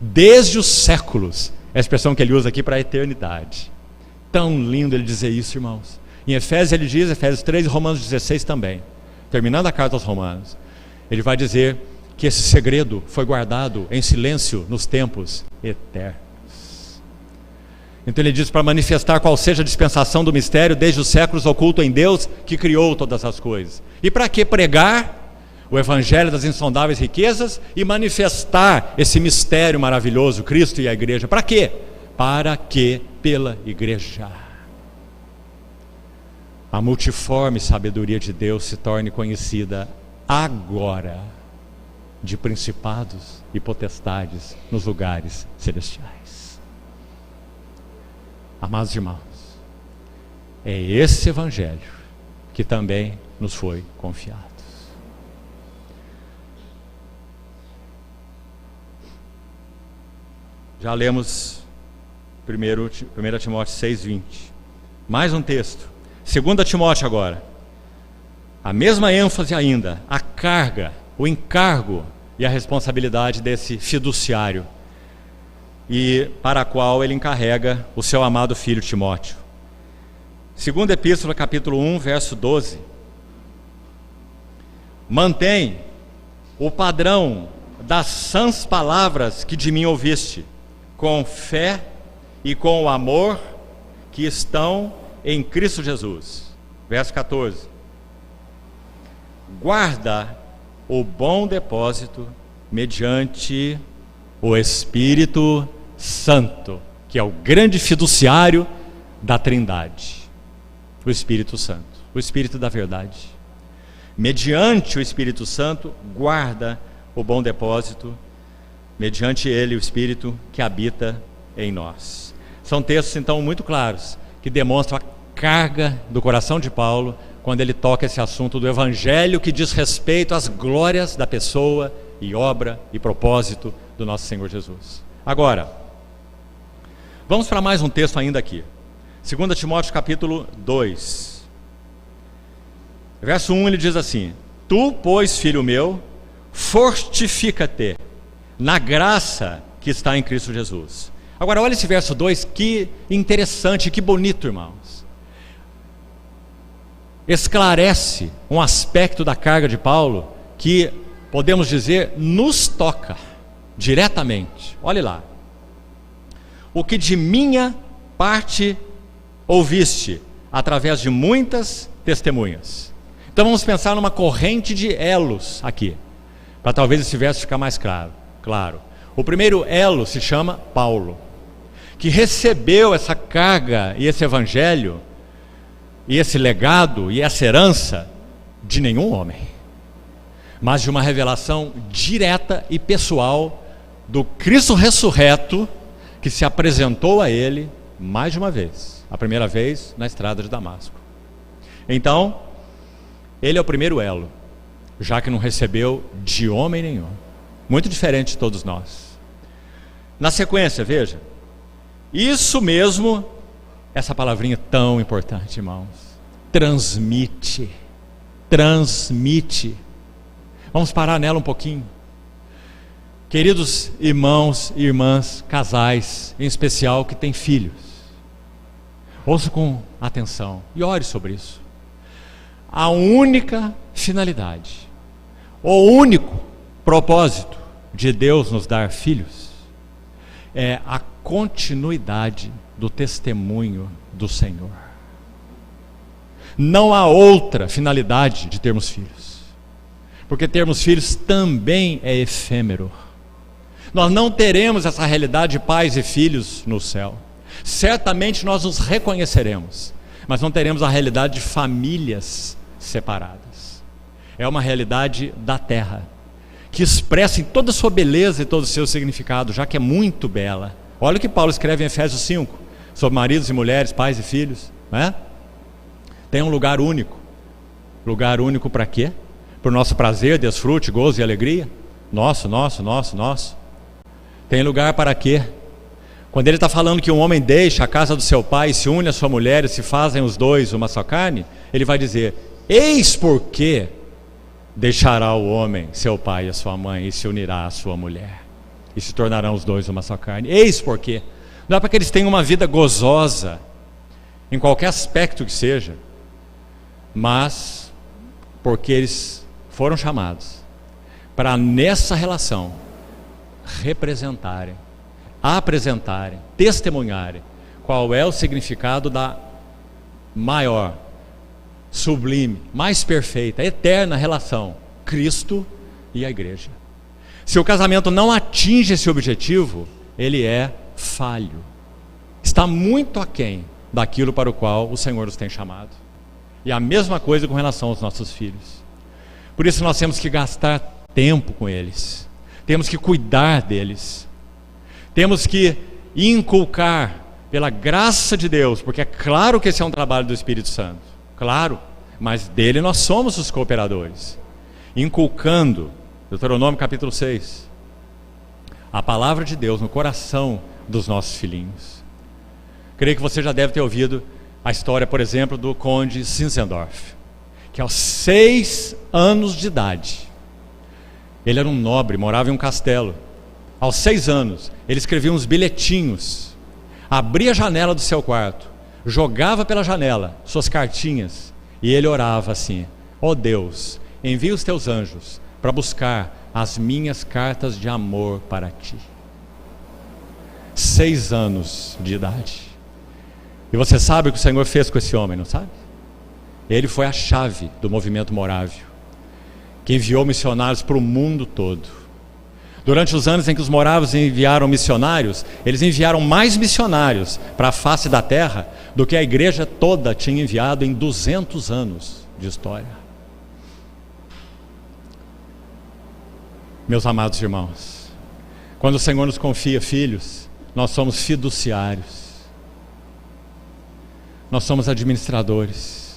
Desde os séculos, é a expressão que ele usa aqui para a eternidade. Tão lindo ele dizer isso, irmãos. Em Efésios ele diz, Efésios 3 e Romanos 16 também, terminando a carta aos Romanos, ele vai dizer que esse segredo foi guardado em silêncio nos tempos eternos. Então ele diz, para manifestar qual seja a dispensação do mistério desde os séculos oculto em Deus que criou todas as coisas. E para que pregar o Evangelho das insondáveis riquezas e manifestar esse mistério maravilhoso, Cristo e a igreja? Para quê? Para que pela igreja a multiforme sabedoria de Deus se torne conhecida agora de principados e potestades nos lugares celestiais. Amados irmãos, é esse Evangelho que também nos foi confiado. Já lemos 1 Timóteo 6:20. Mais um texto. 2 Timóteo agora. A mesma ênfase ainda, a carga, o encargo e a responsabilidade desse fiduciário, e para a qual ele encarrega o seu amado filho Timóteo. 2ª Epístola, capítulo 1, verso 12. Mantém o padrão das sãs palavras que de mim ouviste, com fé e com o amor que estão em Cristo Jesus. Verso 14. Guarda o bom depósito mediante o Espírito Santo que que é o grande fiduciário da Trindade, o Espírito Santo, o Espírito da verdade. Mediante o Espírito Santo, guarda o bom depósito, mediante ele o Espírito que habita em nós. São textos, então, muito claros, que demonstram a carga do coração de Paulo quando ele toca esse assunto do Evangelho que diz respeito às glórias da pessoa e obra e propósito do nosso Senhor Jesus. Agora, vamos para mais um texto ainda aqui. 2 Timóteo capítulo 2. Verso 1 ele diz assim: Tu, pois, filho meu, fortifica-te na graça que está em Cristo Jesus. Agora olha esse verso 2, que interessante, que bonito, irmãos. Esclarece um aspecto da carga de Paulo que, podemos dizer, nos toca diretamente. Olhe lá. O que de minha parte ouviste, através de muitas testemunhas. Então vamos pensar numa corrente de elos aqui, para talvez esse verso ficar mais claro. O primeiro elo se chama Paulo, que recebeu essa carga e esse evangelho, e esse legado e essa herança de nenhum homem, mas de uma revelação direta e pessoal do Cristo ressurreto, que se apresentou a ele mais de uma vez, a primeira vez na estrada de Damasco. Então, ele é o primeiro elo, já que não recebeu de homem nenhum, muito diferente de todos nós. Na sequência, veja, isso mesmo, essa palavrinha tão importante, irmãos, transmite. Vamos parar nela um pouquinho. Queridos irmãos e irmãs, casais, em especial que têm filhos, ouça com atenção e ore sobre isso. A única finalidade, o único propósito de Deus nos dar filhos é a continuidade do testemunho do Senhor. Não há outra finalidade de termos filhos, porque termos filhos também é efêmero. Nós não teremos essa realidade de pais e filhos no céu. Certamente nós nos reconheceremos, mas não teremos a realidade de famílias separadas. É uma realidade da terra, que expressa em toda a sua beleza e todo o seu significado, já que é muito bela. Olha o que Paulo escreve em Efésios 5, sobre maridos e mulheres, pais e filhos, não é? Tem um lugar único. Lugar único para quê? Para o nosso prazer, desfrute, gozo e alegria? Nosso. Tem lugar para quê? Quando ele está falando que um homem deixa a casa do seu pai, se une à sua mulher e se fazem os dois uma só carne, ele vai dizer: eis porque deixará o homem seu pai e a sua mãe e se unirá à sua mulher, e se tornarão os dois uma só carne. Eis porque. Não é para que eles tenham uma vida gozosa em qualquer aspecto que seja, mas porque eles foram chamados para nessa relação representarem, apresentarem, testemunharem qual é o significado da maior, sublime, mais perfeita, eterna relação, Cristo e a igreja. Se o casamento não atinge esse objetivo, ele é falho, está muito aquém daquilo para o qual o Senhor nos tem chamado. E a mesma coisa com relação aos nossos filhos. Por isso nós temos que gastar tempo com eles, temos que cuidar deles, temos que inculcar pela graça de Deus, porque é claro que esse é um trabalho do Espírito Santo, claro, mas dele nós somos os cooperadores, inculcando, Deuteronômio capítulo 6, a palavra de Deus no coração dos nossos filhinhos. Creio que você já deve ter ouvido a história, por exemplo, do conde Zinzendorf, que aos 6 anos de idade, ele era um nobre, morava em um castelo. Aos 6 anos, ele escrevia uns bilhetinhos, abria a janela do seu quarto, jogava pela janela suas cartinhas, e ele orava assim: ó Deus, envia os teus anjos para buscar as minhas cartas de amor para ti. 6 anos de idade. E você sabe o que o Senhor fez com esse homem, não sabe? Ele foi a chave do movimento Morávio, que enviou missionários para o mundo todo. Durante os anos em que os moravos enviaram missionários, eles enviaram mais missionários para a face da terra do que a igreja toda tinha enviado em 200 anos de história. Meus amados irmãos, quando o Senhor nos confia filhos, nós somos fiduciários. Nós somos administradores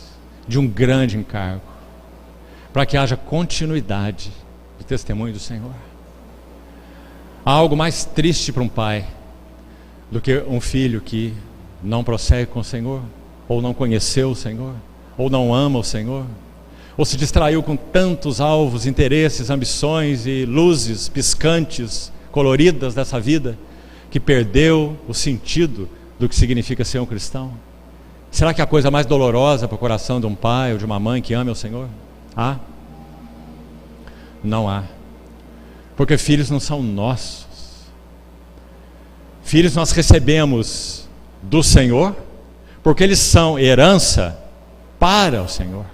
de um grande encargo, para que haja continuidade do testemunho do Senhor. Há algo mais triste para um pai do que um filho que não prossegue com o Senhor, ou não conheceu o Senhor, ou não ama o Senhor, ou se distraiu com tantos alvos, interesses, ambições e luzes piscantes, coloridas dessa vida, que perdeu o sentido do que significa ser um cristão. Será que há coisa mais dolorosa para o coração de um pai ou de uma mãe que ame o Senhor? Há? Não há. Porque filhos não são nossos. Filhos nós recebemos do Senhor, porque eles são herança para o Senhor.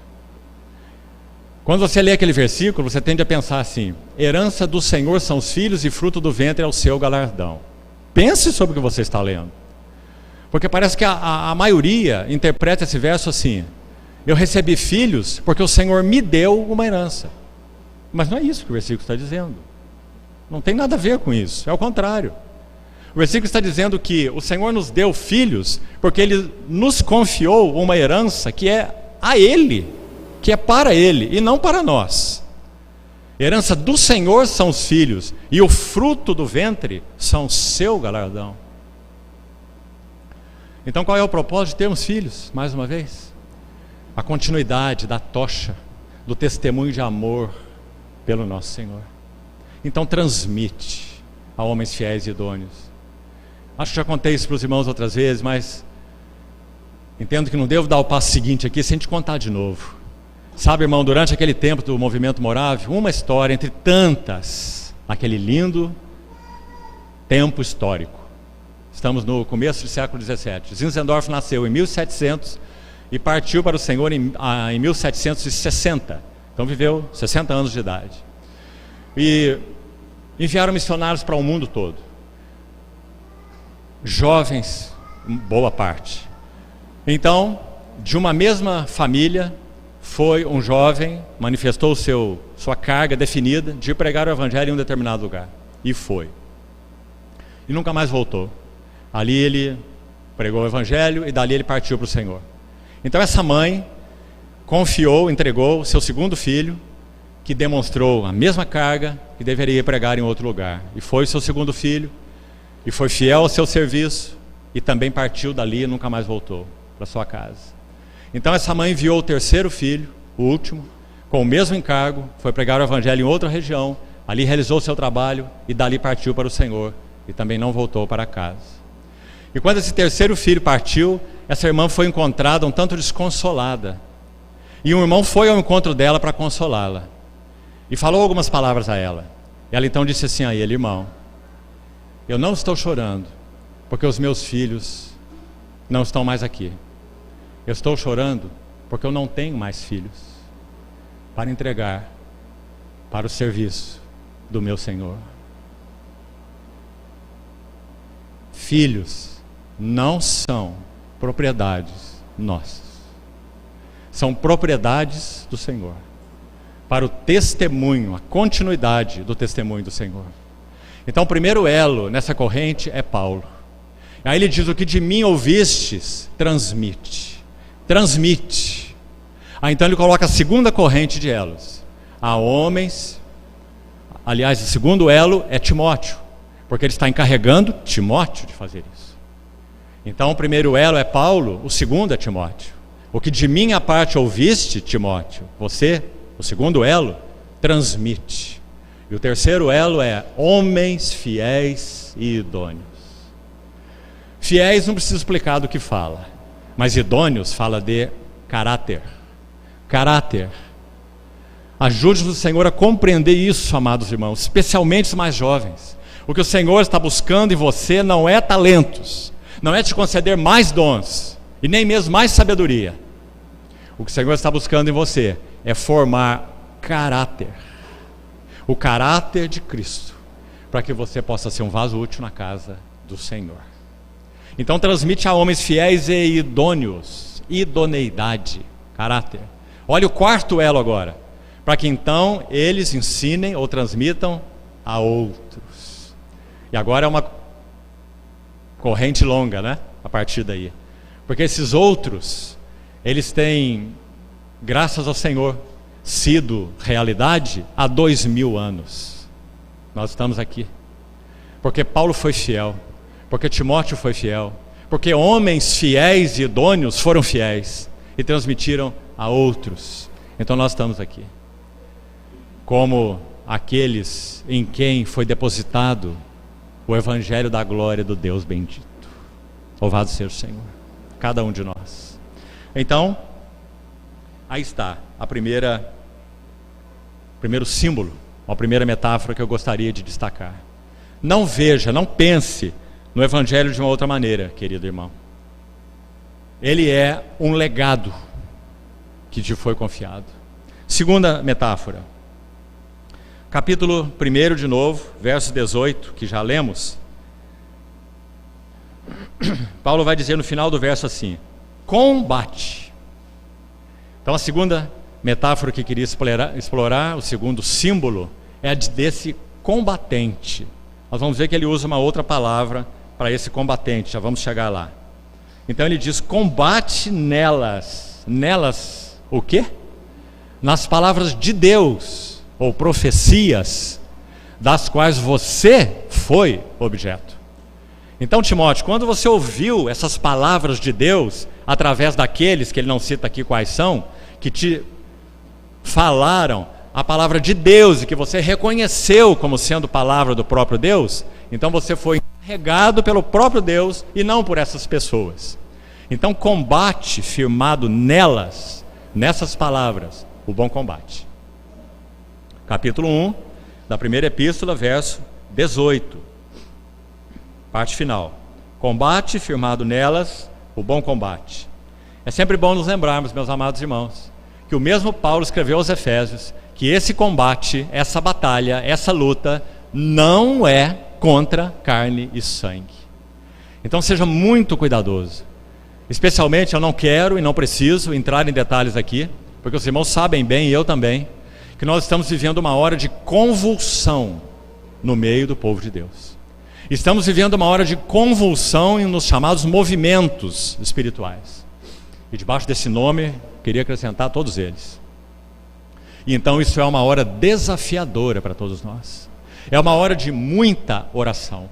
Quando você lê aquele versículo, você tende a pensar assim: herança do Senhor são os filhos e fruto do ventre é o seu galardão. Pense sobre o que você está lendo. Porque parece que a maioria interpreta esse verso assim: eu recebi filhos porque o Senhor me deu uma herança. Mas não é isso que o versículo está dizendo. Não tem nada a ver com isso, é o contrário. O versículo está dizendo que o Senhor nos deu filhos porque Ele nos confiou uma herança que é a Ele, que é para Ele e não para nós. Herança do Senhor são os filhos, e o fruto do ventre são o seu galardão. Então qual é o propósito de termos filhos? Mais uma vez, a continuidade da tocha, do testemunho de amor pelo nosso Senhor. Então transmite a homens fiéis e idôneos. Acho que já contei isso para os irmãos outras vezes, mas entendo que não devo dar o passo seguinte aqui sem te contar de novo. Sabe, irmão, durante aquele tempo do movimento Morav, uma história entre tantas, aquele lindo tempo histórico. Estamos no começo do século XVII. Zinzendorf nasceu em 1700 e partiu para o Senhor em 1760. Então viveu 60 anos de idade. E enviaram missionários para o mundo todo. Jovens, boa parte. Então, de uma mesma família, foi um jovem, manifestou sua carga definida de pregar o evangelho em um determinado lugar. E foi. E nunca mais voltou. Ali ele pregou o evangelho e dali ele partiu para o Senhor. Então essa mãe confiou, entregou o seu segundo filho, que demonstrou a mesma carga que deveria pregar em outro lugar. E foi o seu segundo filho, e foi fiel ao seu serviço, e também partiu dali e nunca mais voltou para sua casa. Então essa mãe enviou o terceiro filho, o último, com o mesmo encargo, foi pregar o evangelho em outra região, ali realizou o seu trabalho e dali partiu para o Senhor e também não voltou para casa. E quando esse terceiro filho partiu, essa irmã foi encontrada um tanto desconsolada. E um irmão foi ao encontro dela para consolá-la e falou algumas palavras a ela. Ela então disse assim a ele: irmão, eu não estou chorando porque os meus filhos não estão mais aqui. Eu estou chorando porque eu não tenho mais filhos para entregar para o serviço do meu Senhor. Filhos não são propriedades nossas. São propriedades do Senhor, para o testemunho, a continuidade do testemunho do Senhor. Então o primeiro elo nessa corrente é Paulo. Aí ele diz: o que de mim ouvistes, transmite. Transmite. Aí então ele coloca a segunda corrente de elos. Há homens, aliás, o segundo elo é Timóteo, porque ele está encarregando Timóteo de fazer isso. Então o primeiro elo é Paulo, o segundo é Timóteo. O que de minha parte ouviste, Timóteo, você, o segundo elo, transmite. E o terceiro elo é homens fiéis e idôneos. Fiéis não precisa explicar do que fala, mas idôneos fala de caráter. Caráter. Ajude-nos o Senhor a compreender isso, amados irmãos, especialmente os mais jovens. O que o Senhor está buscando em você não é talentos, não é te conceder mais dons, e nem mesmo mais sabedoria. O que o Senhor está buscando em você é formar caráter. O caráter de Cristo. para que você possa ser um vaso útil na casa do Senhor. Então transmite a homens fiéis e idôneos, idoneidade, caráter. Olha o quarto elo agora, para que então eles ensinem ou transmitam a outros. E agora é uma corrente longa, né? A partir daí. Porque esses outros, eles têm, graças ao Senhor, sido realidade há 2000 anos. Nós estamos aqui. Porque Paulo foi fiel, porque Timóteo foi fiel, porque homens fiéis e idôneos foram fiéis e transmitiram a outros. Então nós estamos aqui. Como aqueles em quem foi depositado o evangelho da glória do Deus bendito. Louvado seja o Senhor, cada um de nós. Então, aí está primeiro símbolo, a primeira metáfora que eu gostaria de destacar. Não veja, não pense no evangelho de uma outra maneira, querido irmão. Ele é um legado que te foi confiado. Segunda metáfora, capítulo 1 de novo, verso 18, que já lemos. Paulo vai dizer no final do verso assim: combate. Então a segunda metáfora que queria explorar, o segundo símbolo, é a desse combatente. Nós vamos ver que ele usa uma outra palavra para esse combatente, já vamos chegar lá. Então ele diz: combate nelas. Nelas o quê? Nas palavras de Deus, ou profecias, das quais você foi objeto. Então, Timóteo, quando você ouviu essas palavras de Deus, através daqueles, que ele não cita aqui quais são, que te falaram a palavra de Deus e que você reconheceu como sendo palavra do próprio Deus, então você foi encarregado pelo próprio Deus e não por essas pessoas. Então, combate firmado nelas, nessas palavras, o bom combate. Capítulo 1 da primeira epístola, verso 18. Parte final. Combate firmado nelas, o bom combate. É sempre bom nos lembrarmos, meus amados irmãos, que o mesmo Paulo escreveu aos Efésios que esse combate, essa batalha, essa luta não é contra carne e sangue. Então seja muito cuidadoso. Especialmente, eu não quero e não preciso entrar em detalhes aqui, porque os irmãos sabem bem, e eu também, que nós estamos vivendo uma hora de convulsão no meio do povo de Deus. Estamos vivendo uma hora de convulsão nos chamados movimentos espirituais. E debaixo desse nome, queria acrescentar todos eles. E então isso é uma hora desafiadora para todos nós. É uma hora de muita oração.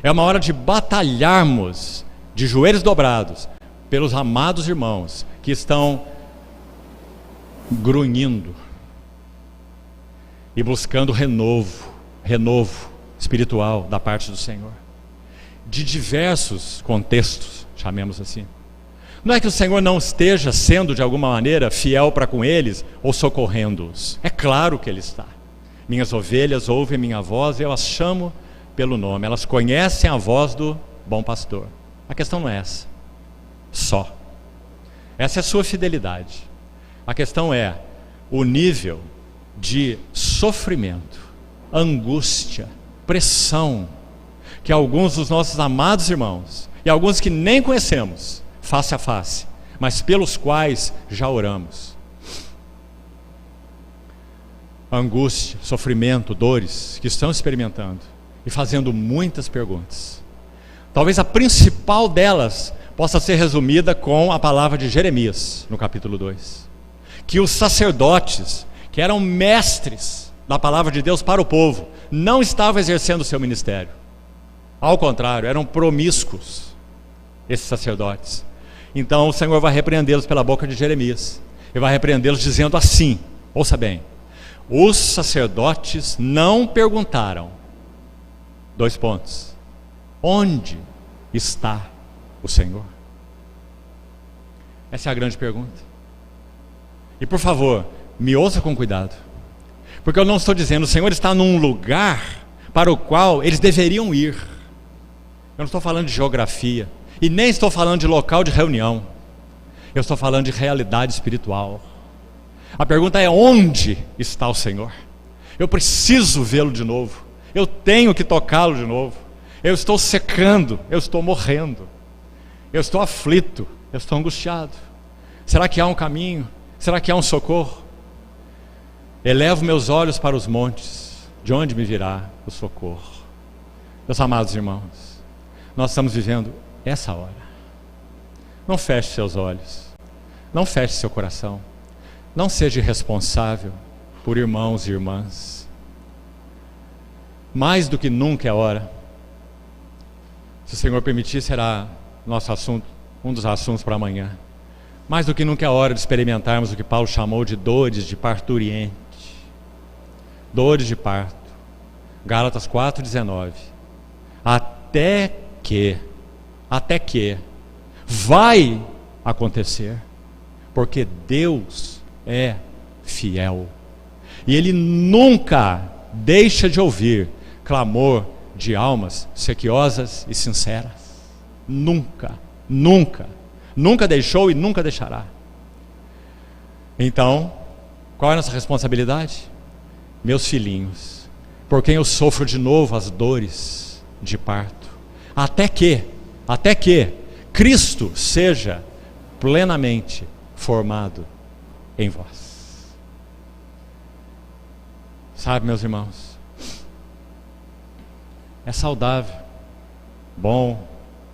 É uma hora de batalharmos de joelhos dobrados pelos amados irmãos que estão grunhindo e buscando renovo espiritual da parte do Senhor, de diversos contextos, chamemos assim. Não é que o Senhor não esteja sendo de alguma maneira fiel para com eles ou socorrendo-os. É claro que Ele está. Minhas ovelhas ouvem minha voz e eu as chamo pelo nome. Elas conhecem a voz do bom pastor. A questão não é essa só. Essa é a sua fidelidade. A questão é o nível de sofrimento, angústia, pressão que alguns dos nossos amados irmãos e alguns que nem conhecemos face a face, mas pelos quais já oramos. Angústia, sofrimento, dores que estão experimentando e fazendo muitas perguntas. Talvez a principal delas possa ser resumida com a palavra de Jeremias no capítulo 2, que os sacerdotes, que eram mestres da palavra de Deus para o povo, não estavam exercendo o seu ministério. Ao contrário, eram promíscuos esses sacerdotes. Então o Senhor vai repreendê-los pela boca de Jeremias. Ele vai repreendê-los dizendo assim, ouça bem: os sacerdotes não perguntaram, onde está o Senhor? Essa é a grande pergunta. E por favor, me ouça com cuidado, porque eu não estou dizendo o Senhor está num lugar para o qual eles deveriam ir. Eu não estou falando de geografia, e nem estou falando de local de reunião. Eu estou falando de realidade espiritual. A pergunta é: onde está o Senhor? Eu preciso vê-lo de novo. Eu tenho que tocá-lo de novo. Eu estou secando, eu estou morrendo. Eu estou aflito, eu estou angustiado. Será que há um caminho? Será que há um socorro? Elevo meus olhos para os montes. De onde me virá o socorro? Meus amados irmãos, nós estamos vivendo essa hora. Não feche seus olhos. Não feche seu coração. Não seja irresponsável por irmãos e irmãs. Mais do que nunca é hora. Se o Senhor permitir, será nosso assunto, um dos assuntos para amanhã. Mais do que nunca é hora de experimentarmos o que Paulo chamou de dores de parturiente. Dores de parto. Gálatas 4,19. Até que vai acontecer, porque Deus é fiel. E Ele nunca deixa de ouvir clamor de almas sequiosas e sinceras. Nunca, nunca, nunca deixou e nunca deixará. Então, qual é a nossa responsabilidade? Meus filhinhos, por quem eu sofro de novo as dores de parto, até que Cristo seja plenamente formado em vós. Sabe, meus irmãos, é saudável, bom,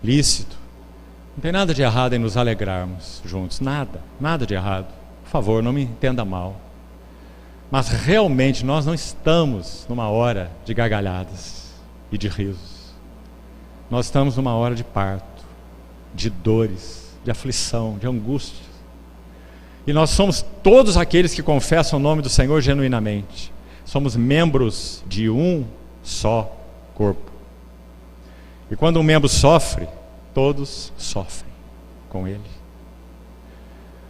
lícito. Não tem nada de errado em nos alegrarmos juntos. Nada de errado. Por favor, não me entenda mal. Mas realmente nós não estamos numa hora de gargalhadas e de risos. Nós estamos numa hora de parto, de dores, de aflição, de angústia. E nós somos todos aqueles que confessam o nome do Senhor genuinamente. Somos membros de um só corpo. E quando um membro sofre, todos sofrem com ele.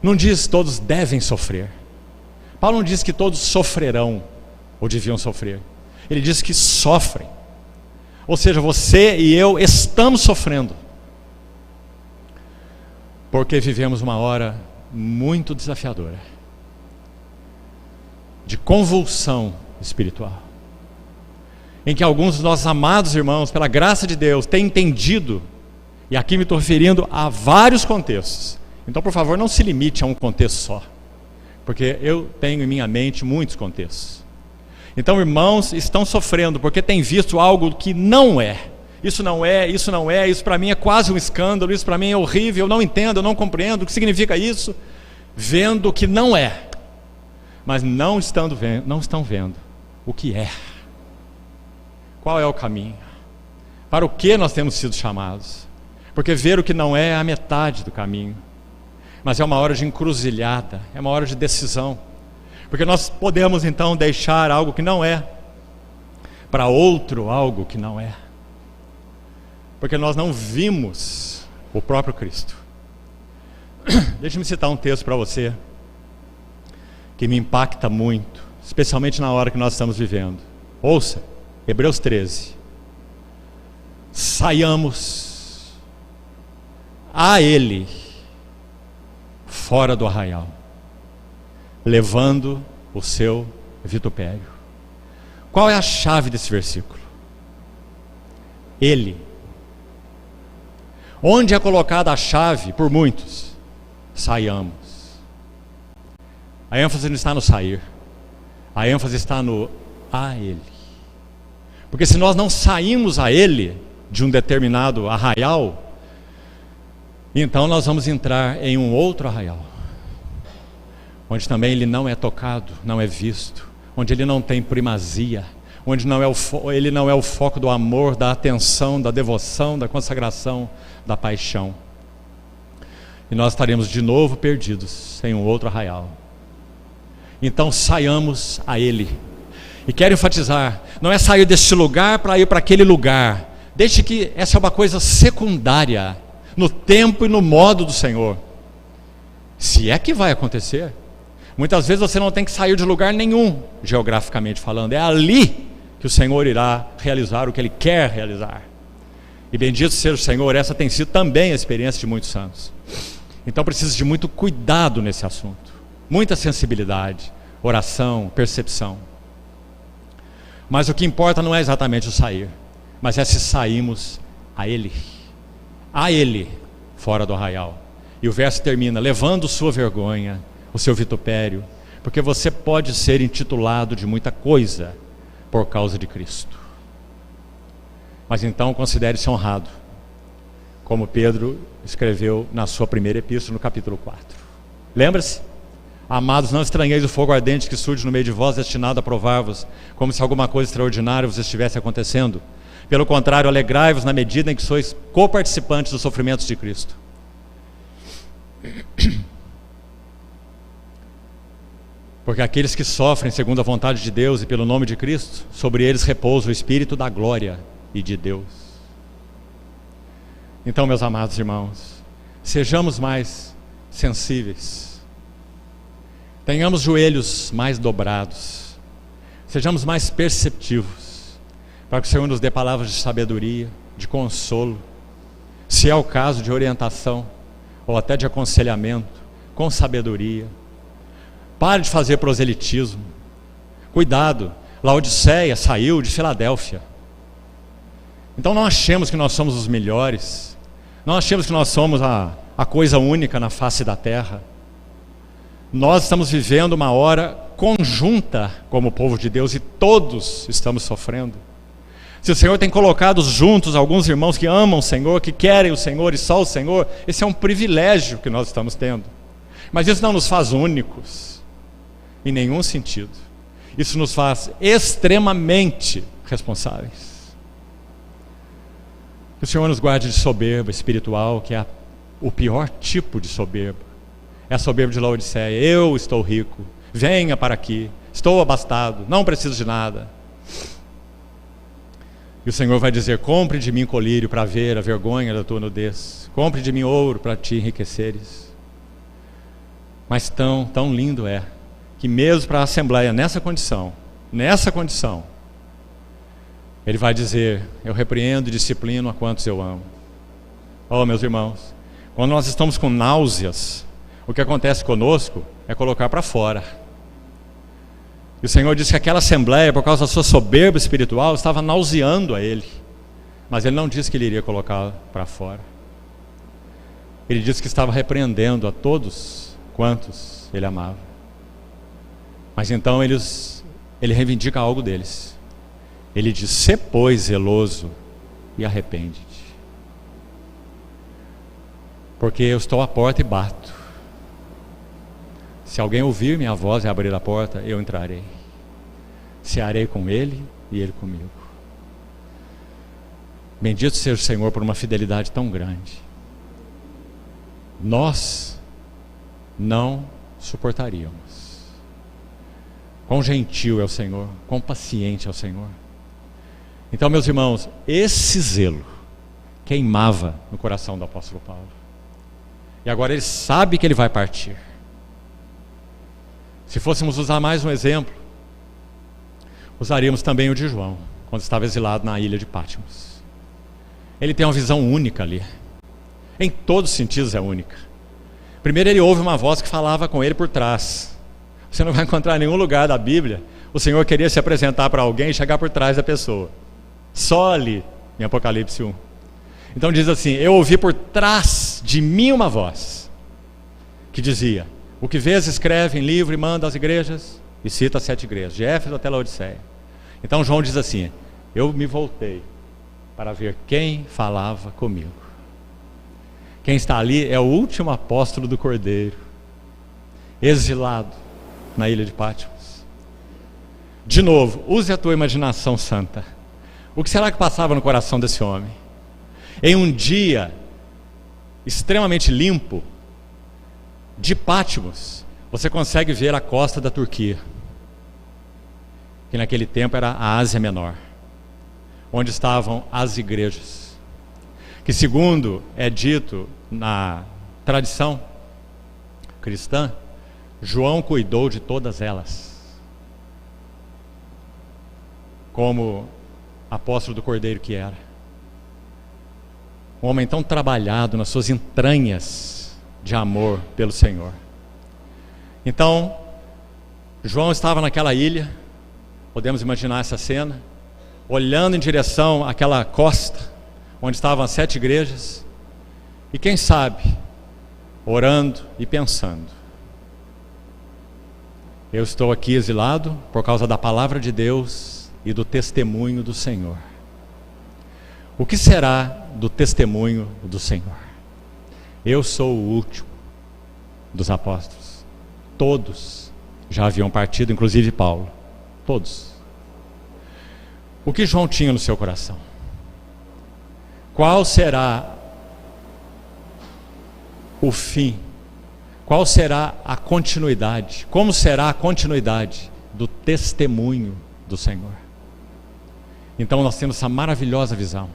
Não diz todos devem sofrer. Paulo não diz que todos sofrerão ou deviam sofrer. Ele diz que sofrem. Ou seja, você e eu estamos sofrendo. Porque vivemos uma hora muito desafiadora de convulsão espiritual, em que alguns dos nossos amados irmãos, pela graça de Deus, têm entendido, e aqui me estou referindo a vários contextos. Então, por favor, não se limite a um contexto só, porque eu tenho em minha mente muitos contextos. Então, irmãos estão sofrendo porque têm visto algo que não é. Isso não é, isso para mim é quase um escândalo, isso para mim é horrível, eu não entendo, eu não compreendo o que significa isso. Vendo o que não é, mas não estão vendo o que é. Qual é o caminho? Para o que nós temos sido chamados? Porque ver o que não é a metade do caminho. Mas é uma hora de encruzilhada, é uma hora de decisão. Porque nós podemos então deixar algo que não é para outro algo que não é. Porque nós não vimos o próprio Cristo. Deixe-me citar um texto para você que me impacta muito, especialmente na hora que nós estamos vivendo. Ouça, Hebreus 13. Saiamos a Ele fora do arraial, levando o seu vitupério. Qual é a chave desse versículo? Ele. Onde é colocada a chave por muitos? Saiamos. A ênfase não está no sair, a ênfase está no a Ele. Porque se nós não saímos a Ele de um determinado arraial, então nós vamos entrar em um outro arraial, onde também Ele não é tocado, não é visto, onde Ele não tem primazia, onde Ele não é o foco do amor, da atenção, da devoção, da consagração, da paixão. E nós estaremos de novo perdidos em um outro arraial. Então saiamos a Ele. E quero enfatizar, não é sair deste lugar para ir para aquele lugar. Deixe que essa é uma coisa secundária no tempo e no modo do Senhor. Se é que vai acontecer. Muitas vezes você não tem que sair de lugar nenhum, geograficamente falando. É ali que o Senhor irá realizar o que Ele quer realizar. E bendito seja o Senhor, essa tem sido também a experiência de muitos santos. Então precisa de muito cuidado nesse assunto, muita sensibilidade, oração, percepção. Mas o que importa não é exatamente o sair, mas é se saímos a Ele fora do arraial. E o verso termina: levando sua vergonha, o seu vitupério, porque você pode ser intitulado de muita coisa por causa de Cristo. Mas então considere-se honrado, como Pedro escreveu na sua primeira epístola, no capítulo 4. Lembra-se? Amados, não estranheis o fogo ardente que surge no meio de vós, destinado a provar-vos, como se alguma coisa extraordinária vos estivesse acontecendo. Pelo contrário, alegrai-vos na medida em que sois coparticipantes dos sofrimentos de Cristo. Porque aqueles que sofrem segundo a vontade de Deus e pelo nome de Cristo, sobre eles repousa o Espírito da glória e de Deus. Então, meus amados irmãos, sejamos mais sensíveis, tenhamos joelhos mais dobrados, sejamos mais perceptivos, para que o Senhor nos dê palavras de sabedoria, de consolo, se é o caso de orientação, ou até de aconselhamento, com sabedoria. Pare de fazer proselitismo. Cuidado, Laodiceia saiu de Filadélfia. Então não achemos que nós somos os melhores, não achemos que nós somos a coisa única na face da terra. Nós estamos vivendo uma hora conjunta como povo de Deus e todos estamos sofrendo. Se o Senhor tem colocado juntos alguns irmãos que amam o Senhor, que querem o Senhor e só o Senhor, esse é um privilégio que nós estamos tendo. Mas isso não nos faz únicos, em nenhum sentido. Isso nos faz extremamente responsáveis. Que o Senhor nos guarde de soberba espiritual, que é o pior tipo de soberba. É a soberba de Laodiceia. Eu estou rico, venha para aqui, estou abastado, não preciso de nada. E o Senhor vai dizer: compre de mim colírio para ver a vergonha da tua nudez, compre de mim ouro para te enriqueceres. Mas tão lindo é que mesmo para a Assembleia nessa condição, Ele vai dizer: eu repreendo e disciplino a quantos eu amo. Oh, meus irmãos, quando nós estamos com náuseas, o que acontece conosco é colocar para fora. E o Senhor disse que aquela Assembleia, por causa da sua soberba espiritual, estava nauseando a Ele. Mas Ele não disse que Ele iria colocar para fora. Ele disse que estava repreendendo a todos quantos Ele amava. Mas então Ele reivindica algo deles. Ele diz: sê, pois, zeloso e arrepende-te. Porque eu estou à porta e bato. Se alguém ouvir minha voz e abrir a porta, eu entrarei. Cearei com ele e ele comigo. Bendito seja o Senhor por uma fidelidade tão grande. Nós não suportaríamos. Quão gentil é o Senhor, quão paciente é o Senhor. Então, meus irmãos, esse zelo queimava no coração do apóstolo Paulo. E agora ele sabe que ele vai partir. Se fôssemos usar mais um exemplo, usaríamos também o de João, quando estava exilado na ilha de Patmos. Ele tem uma visão única ali. Em todos os sentidos é única. Primeiro, ele ouve uma voz que falava com ele por trás. Você não vai encontrar em nenhum lugar da Bíblia o Senhor queria se apresentar para alguém e chegar por trás da pessoa. Só ali, em Apocalipse 1. Então diz assim: eu ouvi por trás de mim uma voz que dizia: o que vês, escreve em livro e manda às igrejas. E cita as 7 igrejas, de Éfeso até Laodiceia. Então João diz assim: eu me voltei para ver quem falava comigo. Quem está ali é o último apóstolo do Cordeiro, exilado na ilha de Patmos. De novo, use a tua imaginação santa. O que será que passava no coração desse homem? Em um dia extremamente limpo de Patmos, você consegue ver a costa da Turquia, que naquele tempo era a Ásia Menor, onde estavam as igrejas, que segundo é dito na tradição cristã, João cuidou de todas elas, como apóstolo do Cordeiro que era. Um homem tão trabalhado nas suas entranhas de amor pelo Senhor. Então, João estava naquela ilha, Podemos imaginar essa cena, olhando em direção àquela costa, onde estavam as 7 igrejas, e quem sabe, orando e pensando: eu estou aqui exilado por causa da palavra de Deus e do testemunho do Senhor. O que será do testemunho do Senhor? Eu sou o último dos apóstolos. Todos já haviam partido, inclusive Paulo. Todos. O que João tinha no seu coração? Qual será o fim? Qual será a continuidade? Como será a continuidade do testemunho do Senhor? Então nós temos essa maravilhosa visão.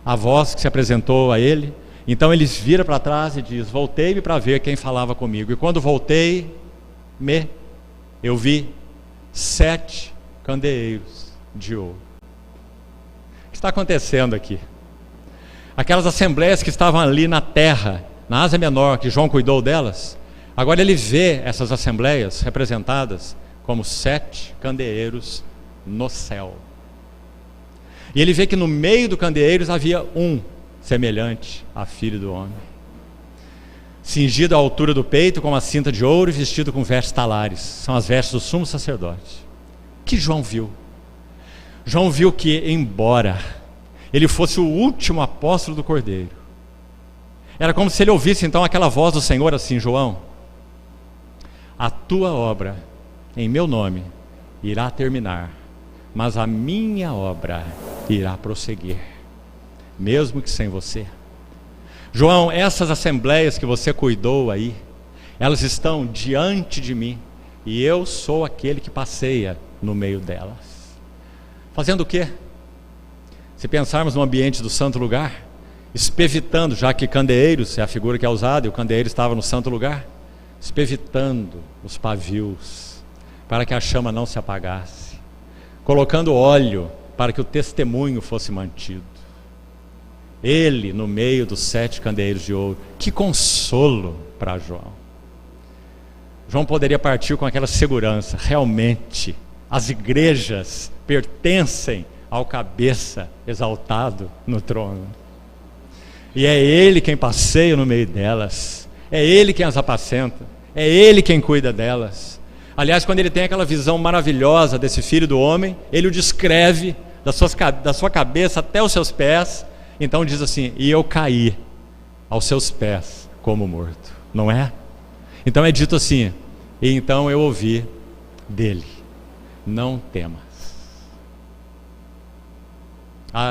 A voz que se apresentou a ele. Então ele vira para trás e diz: voltei-me para ver quem falava comigo. E quando voltei, eu vi 7 candeeiros de ouro. O que está acontecendo aqui? Aquelas assembleias que estavam ali na terra, na Ásia Menor, que João cuidou delas, agora ele vê essas assembleias representadas como 7 candeeiros no céu. E ele vê que no meio dos candeeiros havia um semelhante a Filho do Homem, cingido à altura do peito com uma cinta de ouro e vestido com vestes talares. São as vestes do sumo sacerdote. O que João viu? João viu que, embora ele fosse o último apóstolo do Cordeiro, era como se ele ouvisse então aquela voz do Senhor assim: João, a tua obra em meu nome irá terminar, mas a minha obra irá prosseguir, mesmo que sem você. João, essas assembleias que você cuidou aí, elas estão diante de mim, e eu sou aquele que passeia no meio delas. Fazendo o quê? Se pensarmos no ambiente do santo lugar, espevitando, já que candeeiros é a figura que é usada, e o candeeiro estava no santo lugar, espevitando os pavios, para que a chama não se apagasse, colocando óleo para que o testemunho fosse mantido. Ele no meio dos 7 candeeiros de ouro. Que consolo para João. João poderia partir com aquela segurança: realmente as igrejas pertencem ao cabeça exaltado no trono, e é ele quem passeia no meio delas, é ele quem as apacenta, é ele quem cuida delas. Aliás, quando ele tem aquela visão maravilhosa desse Filho do Homem, ele o descreve da sua cabeça até os seus pés. Então diz assim: e eu caí aos seus pés como morto, não é? Então é dito assim: e então eu ouvi dele: não temas.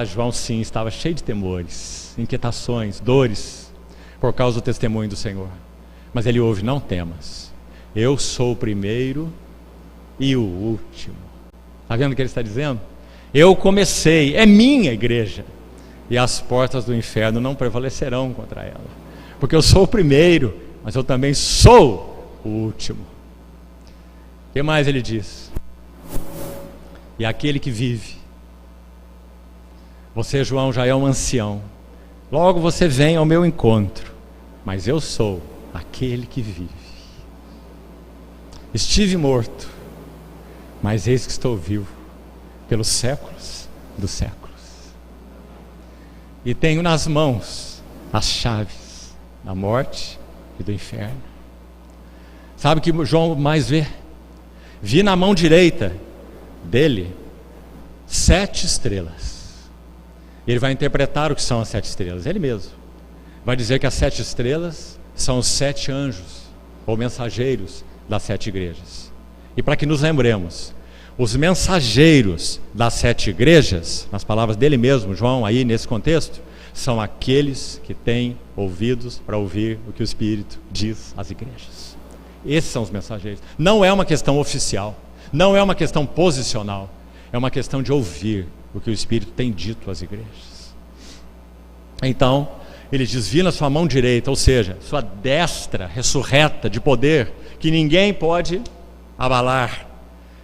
João sim estava cheio de temores, inquietações, dores, por causa do testemunho do Senhor. Mas ele ouve: não temas, eu sou o primeiro e o último. Está vendo o que ele está dizendo? Eu comecei, é minha igreja, e as portas do inferno não prevalecerão contra ela, porque eu sou o primeiro, mas eu também sou o último. O que mais ele diz? E aquele que vive. Você, João, já é um ancião, logo você vem ao meu encontro, mas eu sou aquele que vive. Estive morto, mas eis que estou vivo pelos séculos dos séculos, e tenho nas mãos as chaves da morte e do inferno. Sabe o que João mais vê? Vi na mão direita dele 7 estrelas. Ele vai interpretar o que são as 7 estrelas, ele mesmo vai dizer que as 7 estrelas são os 7 anjos ou mensageiros das 7 igrejas. E para que nos lembremos, os mensageiros das 7 igrejas, nas palavras dele mesmo, João, aí nesse contexto, são aqueles que têm ouvidos para ouvir o que o Espírito diz às igrejas. Esses são os mensageiros. Não é uma questão oficial, não é uma questão posicional, é uma questão de ouvir o que o Espírito tem dito às igrejas. Então, ele diz: vi na sua mão direita, ou seja, sua destra ressurreta de poder, que ninguém pode abalar.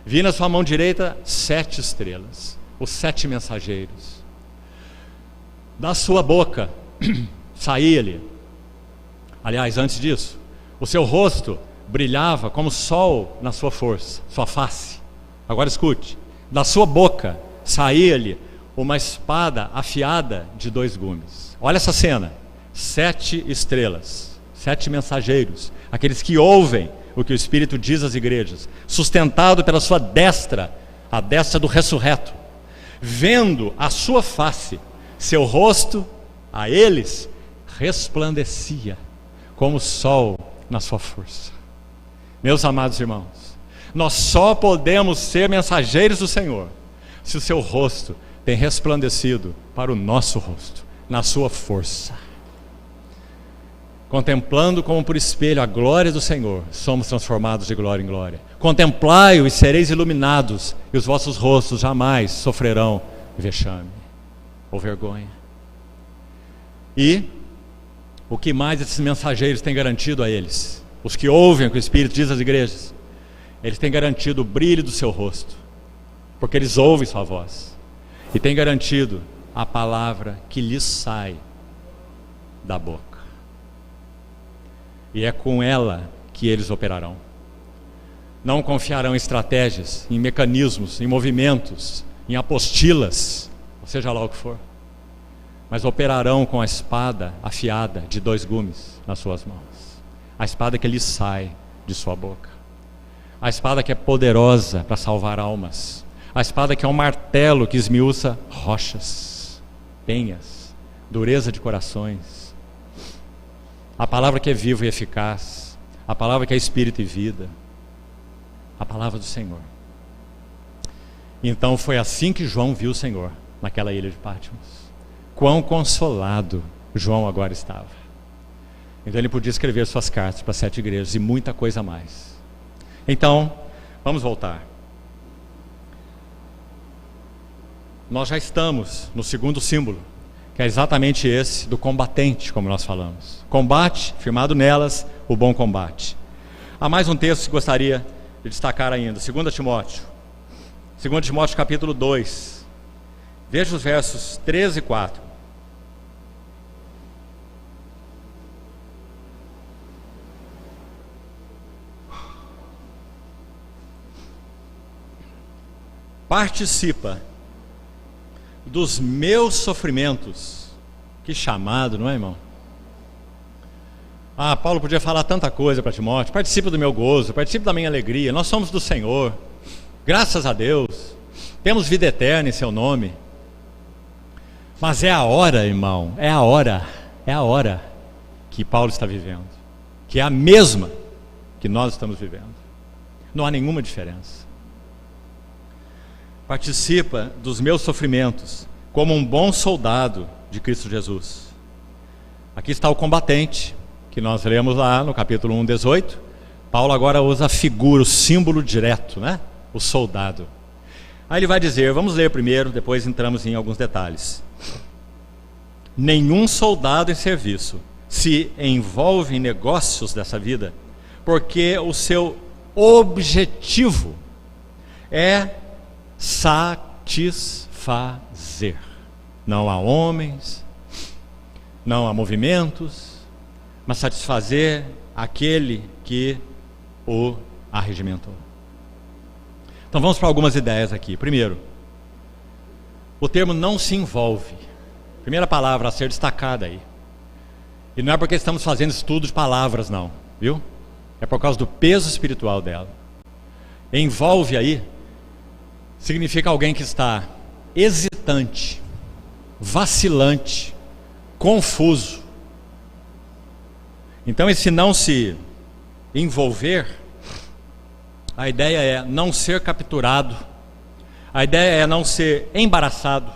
Vi na sua mão direita 7 estrelas, os 7 mensageiros. Da sua boca saía-lhe, aliás, antes disso, o seu rosto brilhava como o sol na sua força, sua face. Agora escute: da sua boca saía-lhe uma espada afiada de 2 gumes. Olha essa cena: 7 estrelas, 7 mensageiros, aqueles que ouvem o que o Espírito diz às igrejas, sustentado pela sua destra, a destra do ressurreto, vendo a sua face, seu rosto a eles resplandecia como o sol na sua força. Meus amados irmãos, nós só podemos ser mensageiros do Senhor se o seu rosto tem resplandecido para o nosso rosto, na sua força. Contemplando como por espelho a glória do Senhor, somos transformados de glória em glória. Contemplai-o e sereis iluminados, e os vossos rostos jamais sofrerão vexame ou vergonha. E o que mais esses mensageiros têm garantido a eles? Os que ouvem o que o Espírito diz às igrejas, eles têm garantido o brilho do seu rosto, porque eles ouvem sua voz, e têm garantido a palavra que lhes sai da boca. E é com ela que eles operarão. Não confiarão em estratégias, em mecanismos, em movimentos, em apostilas, ou seja lá o que for, mas operarão com a espada afiada de 2 gumes nas suas mãos. A espada que lhes sai de sua boca. A espada que é poderosa para salvar almas. A espada que é um martelo que esmiuça rochas, penhas, dureza de corações. A palavra que é viva e eficaz, a palavra que é espírito e vida, a palavra do Senhor. Então foi assim que João viu o Senhor naquela ilha de Patmos. Quão consolado João agora estava. Então ele podia escrever suas cartas para 7 igrejas e muita coisa mais. Então, vamos voltar. Nós já estamos no segundo símbolo, que é exatamente esse do combatente, como nós falamos. Combate, firmado nelas, o bom combate. Há mais um texto que gostaria de destacar ainda, 2 Timóteo. 2 Timóteo capítulo 2. Veja os versos 13 e 4. Participa dos meus sofrimentos. Que chamado, não é, irmão? Paulo podia falar tanta coisa para Timóteo. Participa do meu gozo, participa da minha alegria. Nós somos do Senhor, graças a Deus, temos vida eterna em seu nome. Mas é a hora, irmão, é a hora que Paulo está vivendo, que é a mesma que nós estamos vivendo. Não há nenhuma diferença. Participa dos meus sofrimentos como um bom soldado de Cristo Jesus. Aqui está o combatente, que nós lemos lá no capítulo 1, 18. Paulo agora usa a figura, o símbolo direto, né? O soldado. Aí ele vai dizer, vamos ler primeiro, depois entramos em alguns detalhes. Nenhum soldado em serviço se envolve em negócios dessa vida, porque o seu objetivo é satisfazer. Não há homens, não há movimentos, mas satisfazer aquele que o arregimentou. Então vamos para algumas ideias aqui. Primeiro, o termo não se envolve. Primeira palavra a ser destacada aí. E não é porque estamos fazendo estudo de palavras não, viu? É por causa do peso espiritual dela. Envolve aí significa alguém que está hesitante, vacilante, confuso. Então esse não se envolver, a ideia é não ser capturado, a ideia é não ser embaraçado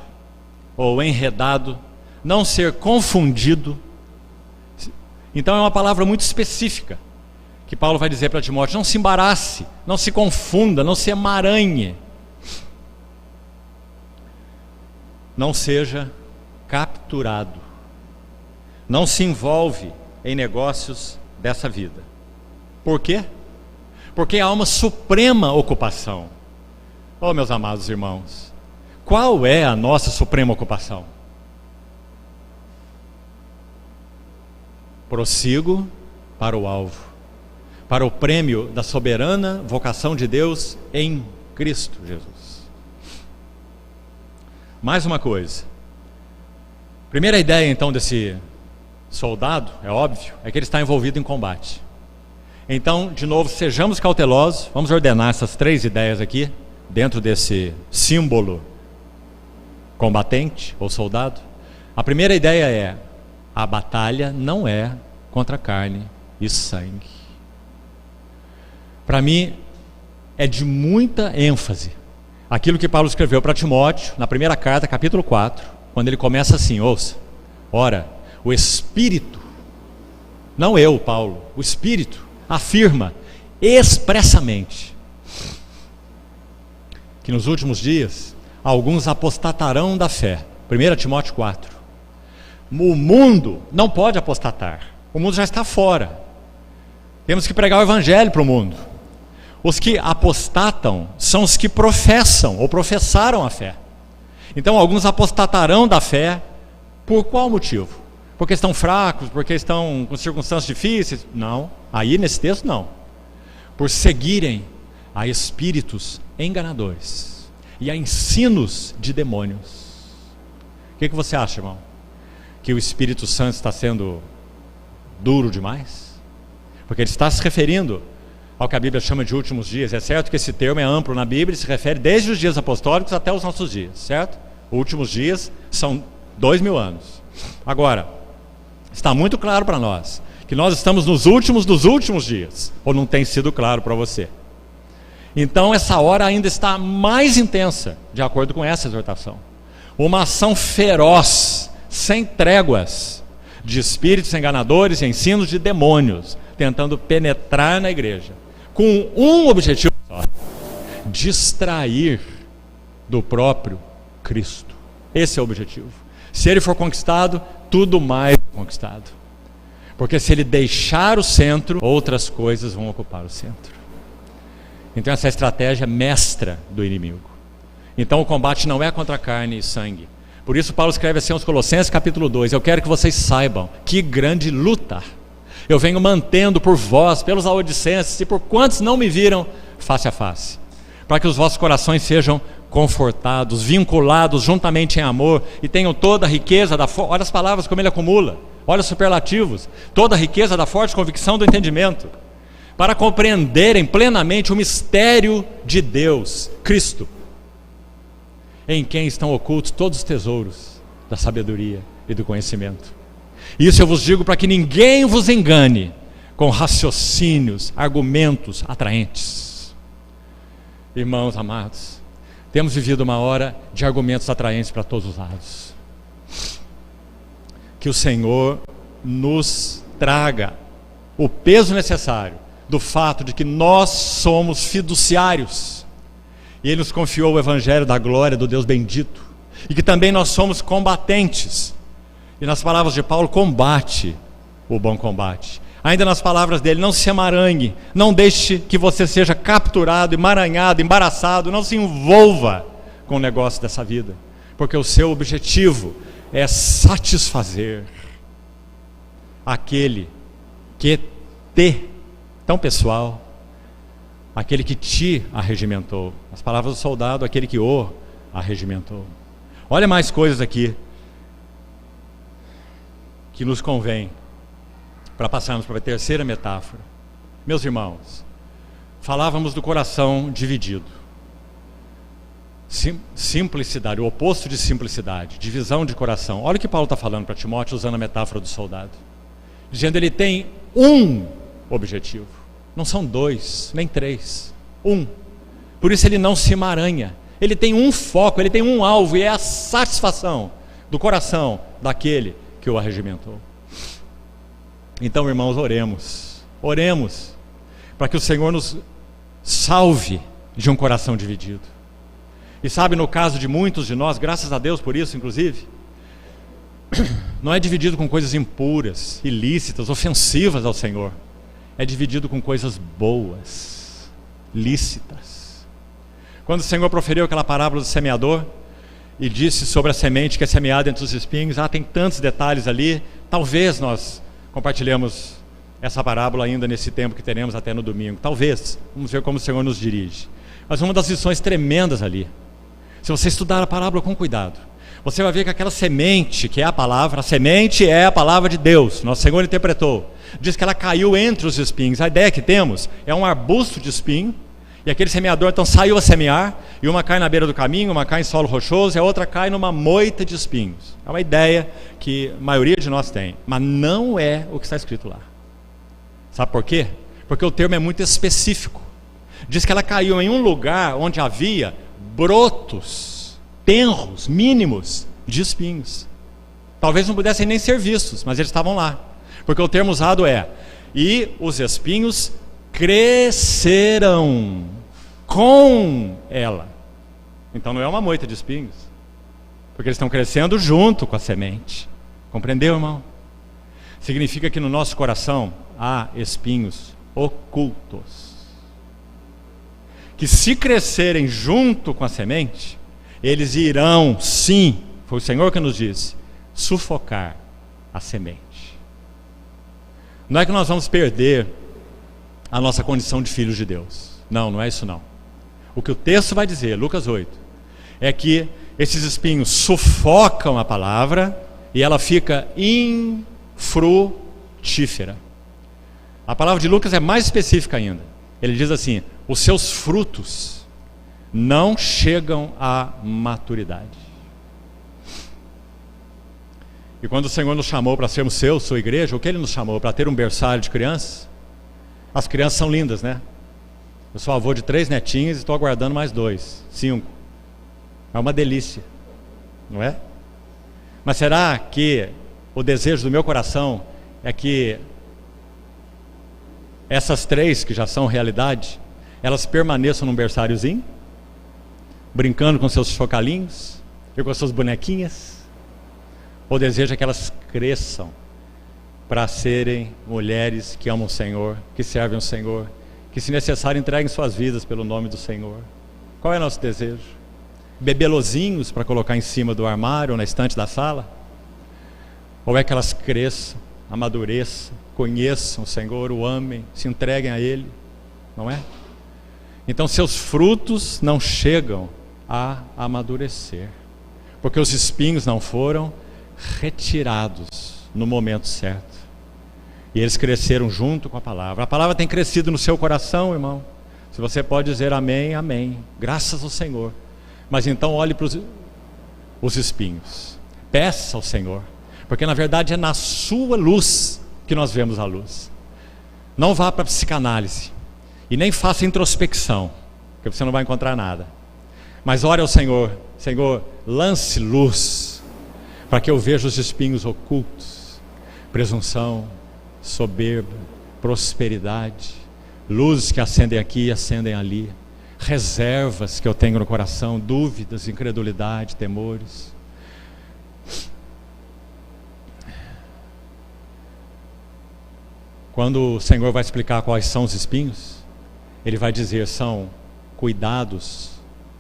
ou enredado, não ser confundido. Então é uma palavra muito específica que Paulo vai dizer para Timóteo: não se embarace, não se confunda, não se emaranhe, não seja capturado, não se envolve em negócios dessa vida. Por quê? Porque há uma suprema ocupação. Oh, meus amados irmãos, qual é a nossa suprema ocupação? Prossigo para o alvo, para o prêmio da soberana vocação de Deus em Cristo Jesus. mais uma coisa. Primeira ideia, então, desse soldado, é óbvio, é que ele está envolvido em combate. Então, de novo, sejamos cautelosos. Vamos ordenar essas 3 ideias aqui, dentro desse símbolo combatente ou soldado. A primeira ideia é: a batalha não é contra carne e sangue. Para mim, é de muita ênfase aquilo que Paulo escreveu para Timóteo, na primeira carta, capítulo 4, quando ele começa assim, ouça: ora, o Espírito, não eu, Paulo, o Espírito afirma expressamente que nos últimos dias alguns apostatarão da fé. 1 Timóteo 4. O mundo não pode apostatar, o mundo já está fora. Temos que pregar o evangelho para o mundo. Os que apostatam são os que professam ou professaram a fé. Então alguns apostatarão da fé. Por qual motivo? Porque estão fracos, porque estão com circunstâncias difíceis? Não, aí nesse texto não. Por seguirem a espíritos enganadores e a ensinos de demônios. O que você acha, irmão? Que o Espírito Santo está sendo duro demais? Porque ele está se referindo ao que a Bíblia chama de últimos dias. É certo que esse termo é amplo na Bíblia e se refere desde os dias apostólicos até os nossos dias, certo? Últimos dias são 2000 anos. Agora, está muito claro para nós que nós estamos nos últimos dos últimos dias, ou não tem sido claro para você? Então essa hora ainda está mais intensa, de acordo com essa exortação. Uma ação feroz, sem tréguas, de espíritos enganadores e ensinos de demônios, tentando penetrar na igreja, com um objetivo só: distrair do próprio Cristo. Esse é o objetivo. Se ele for conquistado, tudo mais é conquistado. Porque se ele deixar o centro, outras coisas vão ocupar o centro. Então essa é a estratégia mestra do inimigo. Então o combate não é contra carne e sangue. Por isso Paulo escreve assim aos Colossenses capítulo 2: eu quero que vocês saibam que grande luta eu venho mantendo por vós, pelos laodicenses e por quantos não me viram face a face, para que os vossos corações sejam confortados, vinculados juntamente em amor, e tenham toda a riqueza da olha as palavras como ele acumula, olha os superlativos, toda a riqueza da forte convicção do entendimento, para compreenderem plenamente o mistério de Deus, Cristo, em quem estão ocultos todos os tesouros da sabedoria e do conhecimento. Isso eu vos digo para que ninguém vos engane com raciocínios, argumentos atraentes. Irmãos amados, temos vivido uma hora de argumentos atraentes para todos os lados. Que o Senhor nos traga o peso necessário do fato de que nós somos fiduciários, e Ele nos confiou o Evangelho da glória do Deus bendito, e que também nós somos combatentes. E nas palavras de Paulo, combate o bom combate. Ainda nas palavras dele, não se emaranhe, não deixe que você seja capturado, emaranhado, embaraçado, não se envolva com o negócio dessa vida, porque o seu objetivo é satisfazer aquele que tão pessoal, aquele que te arregimentou. As palavras do soldado, aquele que o arregimentou. Olha mais coisas aqui que nos convém para passarmos para a terceira metáfora. Meus irmãos, falávamos do coração dividido. Simplicidade, o oposto de simplicidade, divisão de coração. Olha o que Paulo está falando para Timóteo, usando a metáfora do soldado, dizendo: ele tem um objetivo, não são 2, nem 3, um. Por isso ele não se emaranha, ele tem um foco, ele tem um alvo, e é a satisfação do coração daquele que o arregimentou. Então, irmãos, oremos para que o Senhor nos salve de um coração dividido. E sabe, no caso de muitos de nós, graças a Deus por isso, inclusive, não é dividido com coisas impuras, ilícitas, ofensivas ao Senhor. É dividido com coisas boas, lícitas. Quando o Senhor proferiu aquela parábola do semeador e disse sobre a semente que é semeada entre os espinhos, tem tantos detalhes ali. Talvez nós compartilhemos essa parábola ainda nesse tempo que teremos até no domingo. Talvez, vamos ver como o Senhor nos dirige. Mas uma das lições tremendas ali, se você estudar a parábola com cuidado, você vai ver que aquela semente, que é a semente é a palavra de Deus, nosso Senhor interpretou. Diz que ela caiu entre os espinhos. A ideia que temos é um arbusto de espinho, e aquele semeador então saiu a semear, e uma cai na beira do caminho, uma cai em solo rochoso, e a outra cai numa moita de espinhos. É uma ideia que a maioria de nós tem, mas não é o que está escrito lá. Sabe por quê? Porque o termo é muito específico. Diz que ela caiu em um lugar onde havia brotos, tenros mínimos de espinhos. Talvez não pudessem nem ser vistos, mas eles estavam lá. Porque o termo usado é: e os espinhos cresceram com ela. Então não é uma moita de espinhos, porque eles estão crescendo junto com a semente. Compreendeu, irmão? Significa que no nosso coração há espinhos ocultos, que se crescerem junto com a semente, eles irão, sim, foi o Senhor que nos disse, sufocar a semente. Não é que nós vamos perder a nossa condição de filhos de Deus. Não, não é isso não. O que o texto vai dizer, Lucas 8, é que esses espinhos sufocam a palavra e ela fica infrutífera. A palavra de Lucas é mais específica ainda. Ele diz assim: os seus frutos não chegam à maturidade. E quando o Senhor nos chamou para sermos sua igreja, o que Ele nos chamou? Para ter um berçário de crianças? As crianças são lindas, né? Eu sou avô de 3 netinhos e estou aguardando mais 2, 5. É uma delícia, não é? Mas será que o desejo do meu coração é que essas 3 que já são realidade, elas permaneçam num berçáriozinho, brincando com seus chocalinhos e com as suas bonequinhas? Ou deseja que elas cresçam para serem mulheres que amam o Senhor, que servem o Senhor, que se necessário entreguem suas vidas pelo nome do Senhor? Qual é o nosso desejo? Bebelozinhos para colocar em cima do armário ou na estante da sala? Ou é que elas cresçam, amadureçam, conheçam o Senhor, o amem, se entreguem a Ele? Não é? Então seus frutos não chegam a amadurecer, porque os espinhos não foram retirados no momento certo, e eles cresceram junto com a palavra. A palavra tem crescido no seu coração, irmão. Se você pode dizer amém, amém, graças ao Senhor. Mas então olhe para os espinhos, peça ao Senhor, porque na verdade é na sua luz que nós vemos a luz. Não vá para a psicanálise e nem faça introspecção, porque você não vai encontrar nada. Mas ore ao Senhor: Senhor, lance luz para que eu veja os espinhos ocultos, presunção, soberba, prosperidade, luzes que acendem aqui e acendem ali, reservas que eu tenho no coração, dúvidas, incredulidade, temores. Quando o Senhor vai explicar quais são os espinhos, Ele vai dizer: são cuidados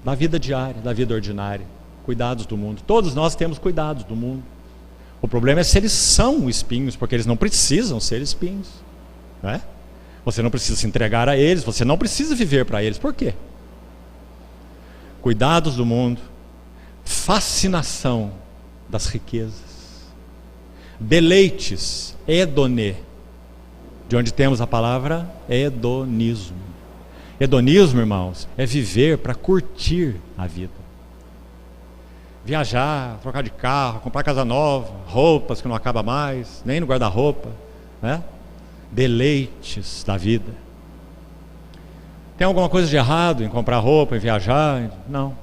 da vida diária, da vida ordinária, cuidados do mundo. Todos nós temos cuidados do mundo. O problema é se eles são espinhos, porque eles não precisam ser espinhos, não é? Você não precisa se entregar a eles, você não precisa viver para eles. Por quê? Cuidados do mundo, fascinação das riquezas, deleites, hedonê, de onde temos a palavra hedonismo. Hedonismo, irmãos, é viver para curtir a vida. Viajar, trocar de carro, comprar casa nova, roupas que não acaba mais, nem no guarda-roupa, né? Deleites da vida. Tem alguma coisa de errado em comprar roupa, em viajar? Não.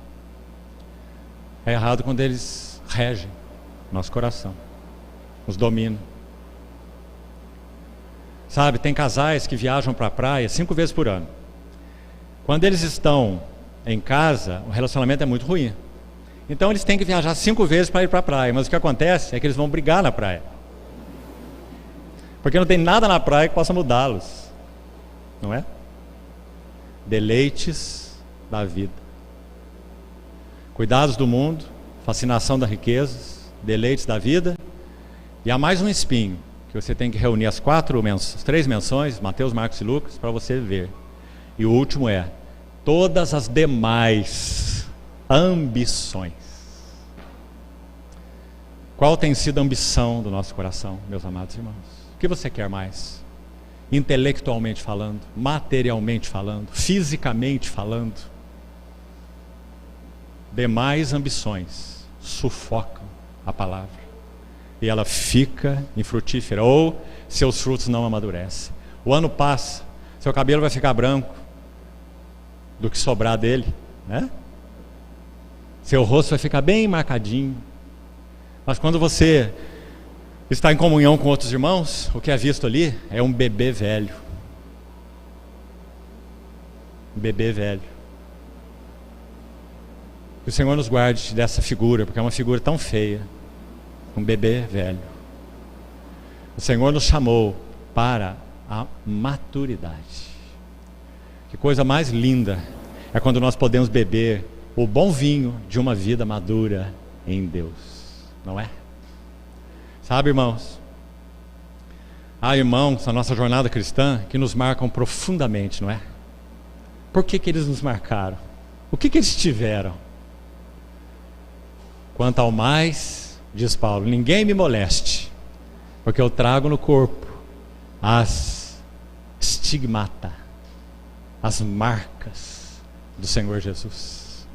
É errado quando eles regem nosso coração, nos dominam. Sabe, tem casais que viajam para a praia 5 vezes por ano. Quando eles estão em casa, o relacionamento é muito ruim. Então eles têm que viajar 5 vezes para ir para a praia. Mas o que acontece é que eles vão brigar na praia, porque não tem nada na praia que possa mudá-los, não é? Deleites da vida, cuidados do mundo, fascinação das riquezas, deleites da vida. E há mais um espinho que você tem que reunir as 3 menções, Mateus, Marcos e Lucas, para você ver. E o último é: todas as demais ambições. Qual tem sido a ambição do nosso coração, meus amados irmãos? O que você quer mais? Intelectualmente falando, materialmente falando, fisicamente falando? Demais ambições sufocam a palavra e ela fica infrutífera, ou seus frutos não amadurecem. O ano passa, seu cabelo vai ficar branco do que sobrar dele, né? Seu rosto vai ficar bem marcadinho. Mas quando você está em comunhão com outros irmãos, o que é visto ali é um bebê velho. Um bebê velho. Que o Senhor nos guarde dessa figura, porque é uma figura tão feia. Um bebê velho. O Senhor nos chamou para a maturidade. Que coisa mais linda é quando nós podemos beber o bom vinho de uma vida madura em Deus. Não é? Sabe, irmãos, há irmãos na nossa jornada cristã que nos marcam profundamente, não é? Por que eles nos marcaram? O que eles tiveram? Quanto ao mais, diz Paulo, ninguém me moleste, porque eu trago no corpo as estigmata, as marcas do Senhor Jesus.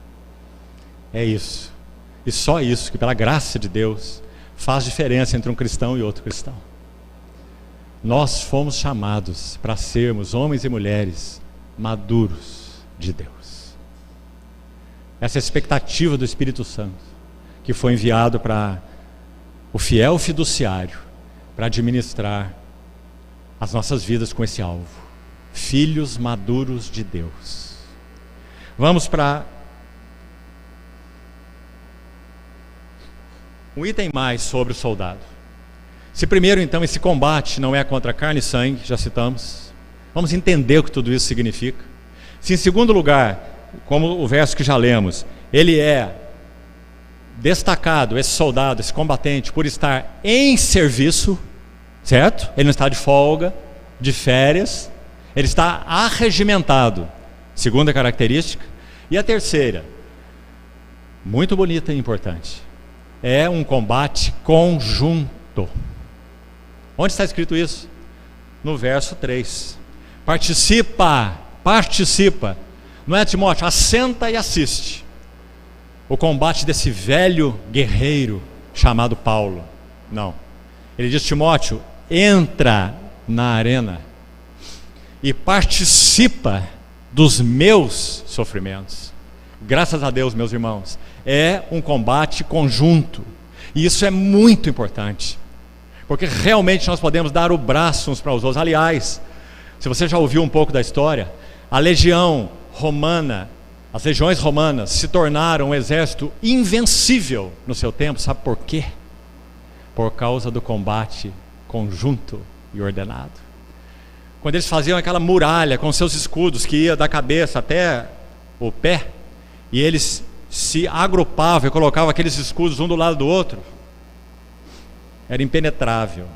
É isso. E só isso, que pela graça de Deus, faz diferença entre um cristão e outro cristão. Nós fomos chamados para sermos homens e mulheres maduros de Deus. Essa é a expectativa do Espírito Santo, que foi enviado para o fiel fiduciário, para administrar as nossas vidas com esse alvo. Filhos maduros de Deus. Vamos para um item mais sobre o soldado. Se primeiro, então, esse combate não é contra carne e sangue, já citamos, vamos entender o que tudo isso significa. Se em segundo lugar, como o verso que já lemos, ele é destacado, esse soldado, esse combatente, por estar em serviço, certo? Ele não está de folga, de férias, ele está arregimentado, segunda característica. E a terceira, muito bonita e importante, é um combate conjunto. Onde está escrito isso? No verso 3. Participa. Não é, Timóteo? Assenta e assiste o combate desse velho guerreiro chamado Paulo. Não. Ele diz, Timóteo, entra na arena e participa dos meus sofrimentos. Graças a Deus, meus irmãos, é um combate conjunto. E isso é muito importante, porque realmente nós podemos dar o braço uns para os outros. Aliás, se você já ouviu um pouco da história, a legião romana, as legiões romanas se tornaram um exército invencível no seu tempo. Sabe por quê? Por causa do combate conjunto e ordenado. Quando eles faziam aquela muralha com seus escudos que ia da cabeça até o pé, e eles se agrupavam e colocavam aqueles escudos um do lado do outro, era impenetrável.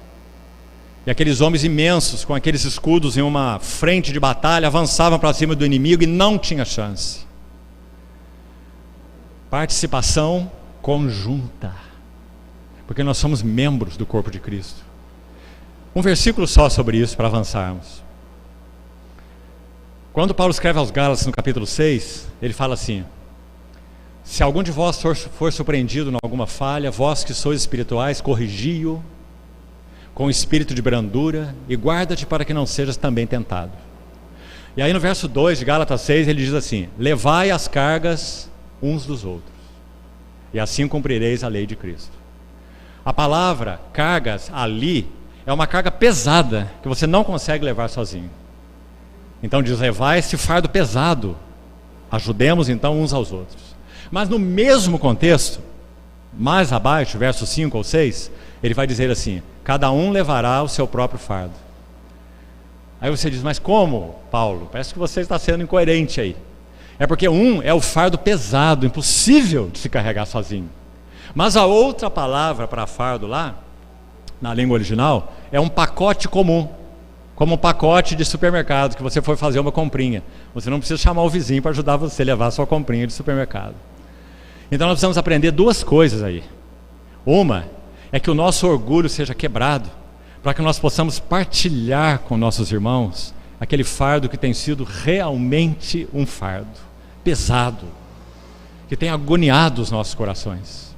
E aqueles homens imensos com aqueles escudos em uma frente de batalha avançavam para cima do inimigo e não tinha chance. Participação conjunta, porque nós somos membros do corpo de Cristo. Um versículo só sobre isso para avançarmos. Quando Paulo escreve aos Gálatas no capítulo 6, ele fala assim: se algum de vós for surpreendido em alguma falha, vós que sois espirituais, corrigi-o com espírito de brandura e guarda-te para que não sejas também tentado. E aí no verso 2 de Gálatas 6 ele diz assim: levai as cargas uns dos outros, e assim cumprireis a lei de Cristo. A palavra cargas ali é uma carga pesada que você não consegue levar sozinho. Então diz, levai esse fardo pesado, ajudemos então uns aos outros. Mas no mesmo contexto, mais abaixo, versos 5 ou 6, ele vai dizer assim: cada um levará o seu próprio fardo. Aí você diz, mas como, Paulo? Parece que você está sendo incoerente aí. É porque um é o fardo pesado, impossível de se carregar sozinho. Mas a outra palavra para fardo lá, na língua original, é um pacote comum, como um pacote de supermercado, que você foi fazer uma comprinha. Você não precisa chamar o vizinho para ajudar você a levar a sua comprinha de supermercado. Então nós precisamos aprender duas coisas aí. Uma é que o nosso orgulho seja quebrado, para que nós possamos partilhar com nossos irmãos aquele fardo que tem sido realmente um fardo pesado, que tem agoniado os nossos corações.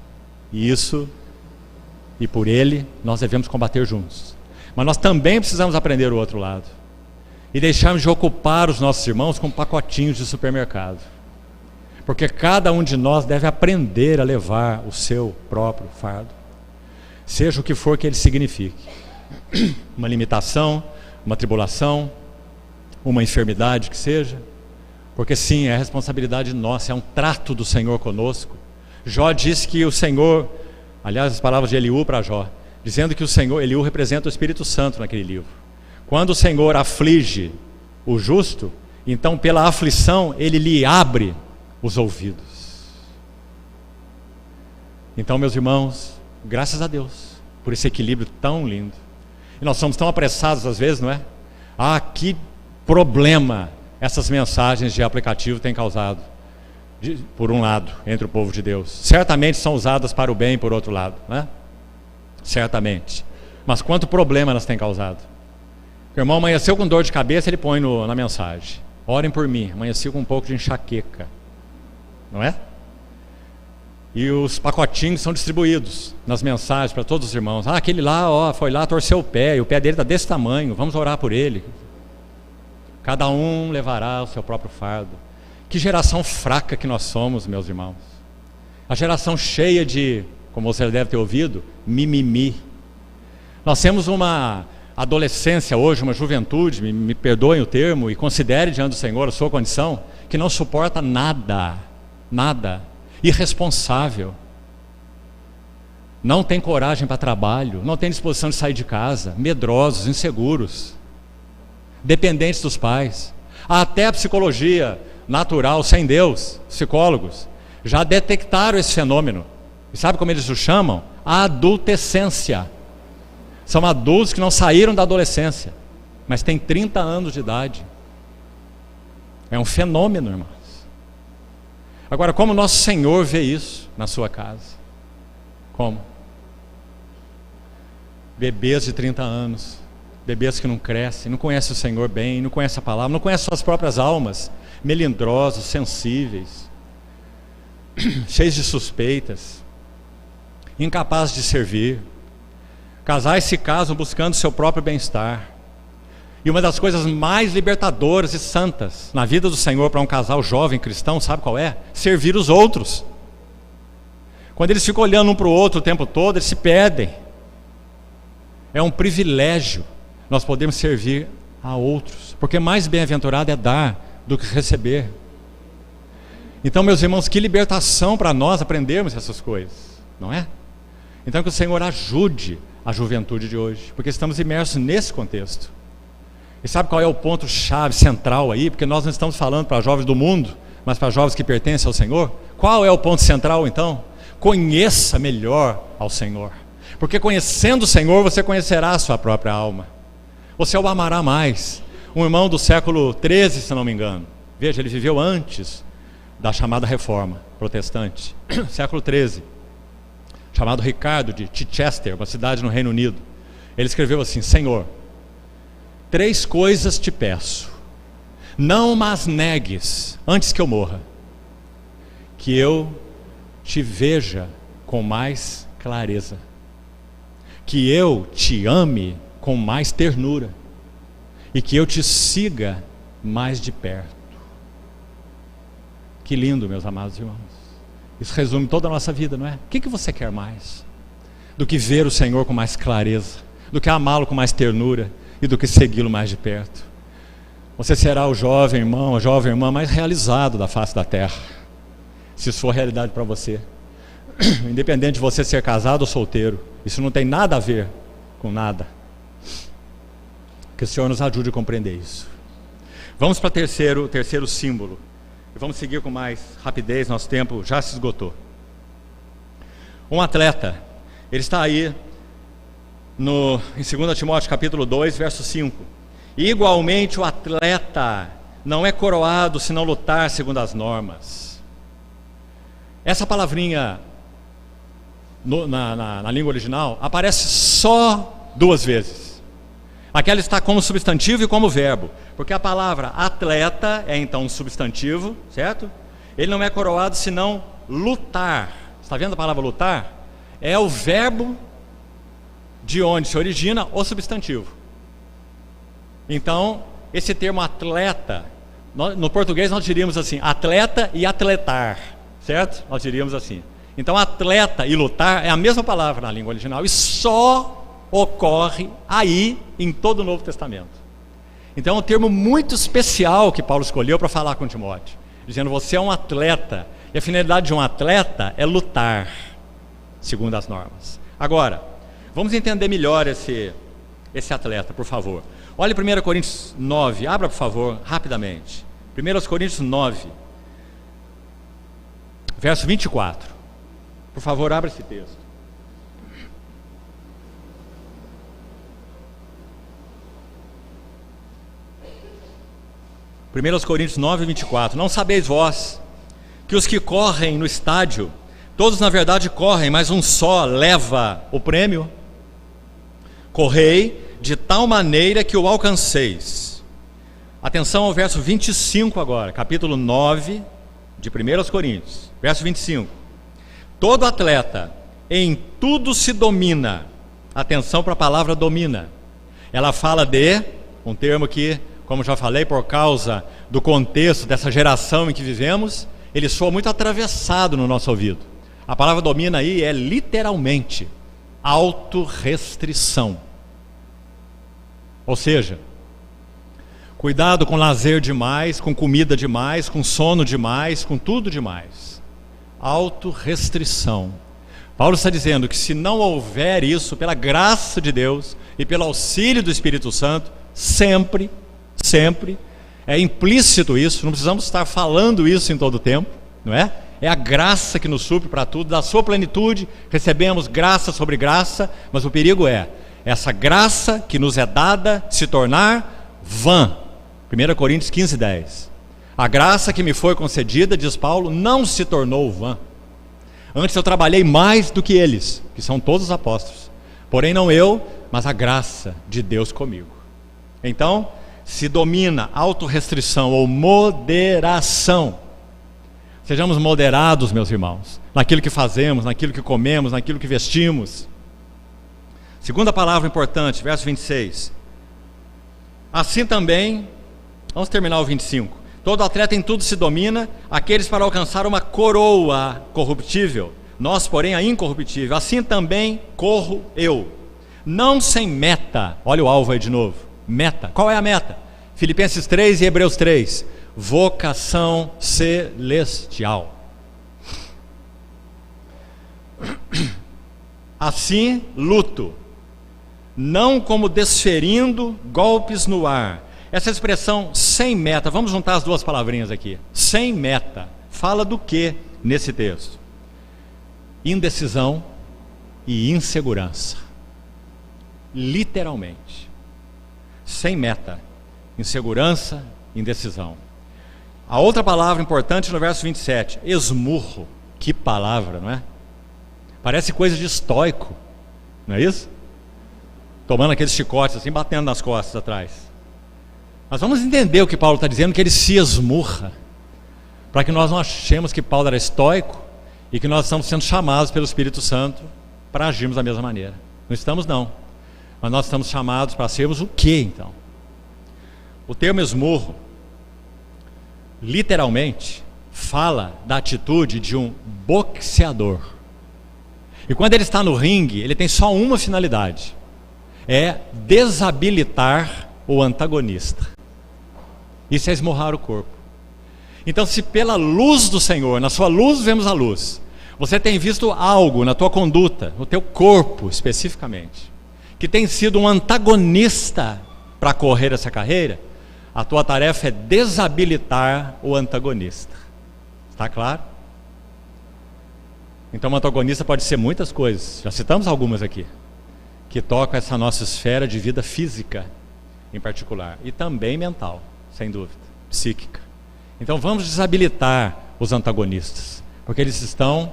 E por ele nós devemos combater juntos. Mas nós também precisamos aprender o outro lado e deixarmos de ocupar os nossos irmãos com pacotinhos de supermercado, porque cada um de nós deve aprender a levar o seu próprio fardo, seja o que for que ele signifique. Uma limitação, uma tribulação, uma enfermidade que seja, porque sim, é responsabilidade nossa, é um trato do Senhor conosco. Jó disse que o Senhor, aliás, as palavras de Eliú para Jó, dizendo que o Senhor, Eliú representa o Espírito Santo naquele livro. Quando o Senhor aflige o justo, então pela aflição ele lhe abre os ouvidos. Então, meus irmãos, graças a Deus por esse equilíbrio tão lindo. E nós somos tão apressados às vezes, não é? Ah, que problema essas mensagens de aplicativo têm causado, por um lado, entre o povo de Deus. Certamente são usadas para o bem, por outro lado, não é? Certamente. Mas quanto problema elas têm causado? O irmão amanheceu com dor de cabeça, ele põe na mensagem: orem por mim, amanheci com um pouco de enxaqueca, não é? E os pacotinhos são distribuídos nas mensagens para todos os irmãos. Ah, aquele lá, ó, foi lá, torceu o pé, e o pé dele está desse tamanho, vamos orar por ele. Cada um levará o seu próprio fardo. Que geração fraca que nós somos, meus irmãos. A geração cheia de, como você deve ter ouvido, mimimi. Nós temos uma adolescência hoje, uma juventude, me perdoem o termo, e considere diante do Senhor a sua condição, que não suporta nada, irresponsável, não tem coragem para trabalho, não tem disposição de sair de casa, medrosos, inseguros, dependentes dos pais. Até a psicologia natural, sem Deus, psicólogos, já detectaram esse fenômeno. E sabe como eles o chamam? A adultescência. São adultos que não saíram da adolescência, mas têm 30 anos de idade. É um fenômeno, irmãos. Agora, como nosso Senhor vê isso na sua casa? Como? Bebês de 30 anos, bebês que não crescem, não conhecem o Senhor bem, não conhecem a palavra, não conhecem suas próprias almas, melindrosos, sensíveis, cheios de suspeitas, incapazes de servir. Casais se casam buscando seu próprio bem-estar. E uma das coisas mais libertadoras e santas na vida do Senhor para um casal jovem cristão, sabe qual é? Servir os outros. Quando eles ficam olhando um para o outro o tempo todo, eles se perdem. É um privilégio nós podemos servir a outros, porque mais bem-aventurado é dar do que receber. Então, meus irmãos, que libertação para nós aprendermos essas coisas, não é? Então que o Senhor ajude a juventude de hoje, porque estamos imersos nesse contexto. E sabe qual é o ponto-chave central aí? Porque nós não estamos falando para jovens do mundo, mas para jovens que pertencem ao Senhor. Qual é o ponto central então? Conheça melhor ao Senhor, porque conhecendo o Senhor você conhecerá a sua própria alma, você o amará mais. Um irmão do século XIII, se não me engano, veja, ele viveu antes da chamada Reforma Protestante, século XIII, chamado Ricardo de Chichester, uma cidade no Reino Unido. Ele escreveu assim: Senhor, 3 coisas te peço, não mas negues antes que eu morra: que eu te veja com mais clareza, que eu te ame com mais ternura e que eu te siga mais de perto. Que lindo, meus amados irmãos. Isso resume toda a nossa vida, não é? O que você quer mais do que ver o Senhor com mais clareza, do que amá-lo com mais ternura e do que segui-lo mais de perto? Você será o jovem irmão, a jovem irmã mais realizado da face da terra, se isso for realidade para você. Independente de você ser casado ou solteiro, isso não tem nada a ver com nada. Que o Senhor nos ajude a compreender isso. Vamos para o terceiro símbolo. E vamos seguir com mais rapidez, nosso tempo já se esgotou. Um atleta, ele está aí em 2 Timóteo capítulo 2, verso 5. Igualmente o atleta não é coroado se não lutar segundo as normas. Essa palavrinha na língua original, aparece só 2 vezes. Aqui ela está como substantivo e como verbo, porque a palavra atleta é então um substantivo, certo? Ele não é coroado senão lutar. Está vendo a palavra lutar? É o verbo de onde se origina o substantivo. Então, esse termo atleta, no português nós diríamos assim, atleta e atletar, certo? Nós diríamos assim. Então, atleta e lutar é a mesma palavra na língua original e só ocorre aí em todo o Novo Testamento. Então, é um termo muito especial que Paulo escolheu para falar com Timóteo, dizendo: você é um atleta, e a finalidade de um atleta é lutar, segundo as normas. Agora, vamos entender melhor esse atleta, por favor. Olha 1 Coríntios 9, abra por favor, rapidamente. 1 Coríntios 9, verso 24. Por favor, abra esse texto. Primeiros Coríntios 9, 24. Não sabeis vós que os que correm no estádio, todos na verdade correm, mas um só leva o prêmio? Correi de tal maneira que o alcanceis. Atenção ao verso 25 agora, capítulo 9 de 1 Coríntios, verso 25. Todo atleta em tudo se domina. Atenção para a palavra domina. Ela fala de, um termo que, como já falei, por causa do contexto dessa geração em que vivemos, ele soa muito atravessado no nosso ouvido. A palavra domina aí é literalmente autorrestrição. Ou seja, cuidado com lazer demais, com comida demais, com sono demais, com tudo demais. Autorrestrição. Paulo está dizendo que se não houver isso, pela graça de Deus e pelo auxílio do Espírito Santo, sempre, é implícito isso, não precisamos estar falando isso em todo o tempo, não é? É a graça que nos supre para tudo, da sua plenitude recebemos graça sobre graça, mas o perigo é essa graça que nos é dada se tornar vã. 1 Coríntios 15, 10. A graça que me foi concedida, diz Paulo, não se tornou vã. Antes eu trabalhei mais do que eles, que são todos os apóstolos. Porém não eu, mas a graça de Deus comigo. Então, se domina autorrestrição ou moderação. Sejamos moderados, meus irmãos, naquilo que fazemos, naquilo que comemos, naquilo que vestimos. Segunda palavra importante, verso 26. Assim também, vamos terminar o 25. Todo atleta em tudo se domina, aqueles para alcançar uma coroa corruptível, nós, porém, a incorruptível. Assim também corro eu, não sem meta. Olha o alvo aí de novo, meta. Qual é a meta? Filipenses 3 e Hebreus 3. Vocação celestial. Assim luto, não como desferindo golpes no ar. Essa expressão sem meta, vamos juntar as duas palavrinhas aqui. Sem meta, fala do que nesse texto? Indecisão e insegurança. Literalmente. Sem meta, insegurança, indecisão. A outra palavra importante no verso 27, esmurro. Que palavra, não é? Parece coisa de estoico, não é isso? Tomando aqueles chicotes assim, batendo nas costas atrás. Nós vamos entender o que Paulo está dizendo, que ele se esmurra, para que nós não achemos que Paulo era estoico e que nós estamos sendo chamados pelo Espírito Santo para agirmos da mesma maneira. Não estamos, não. Mas nós estamos chamados para sermos o quê, então? O termo esmurro, literalmente, fala da atitude de um boxeador. E quando ele está no ringue, ele tem só uma finalidade: é desabilitar o antagonista. Isso é esmurrar o corpo. Então, se pela luz do Senhor, na sua luz vemos a luz, você tem visto algo na tua conduta, no teu corpo especificamente, que tem sido um antagonista para correr essa carreira, a tua tarefa é desabilitar o antagonista. Está claro? Então o antagonista pode ser muitas coisas, já citamos algumas aqui, que tocam essa nossa esfera de vida física em particular, e também mental, sem dúvida, psíquica. Então vamos desabilitar os antagonistas, porque eles estão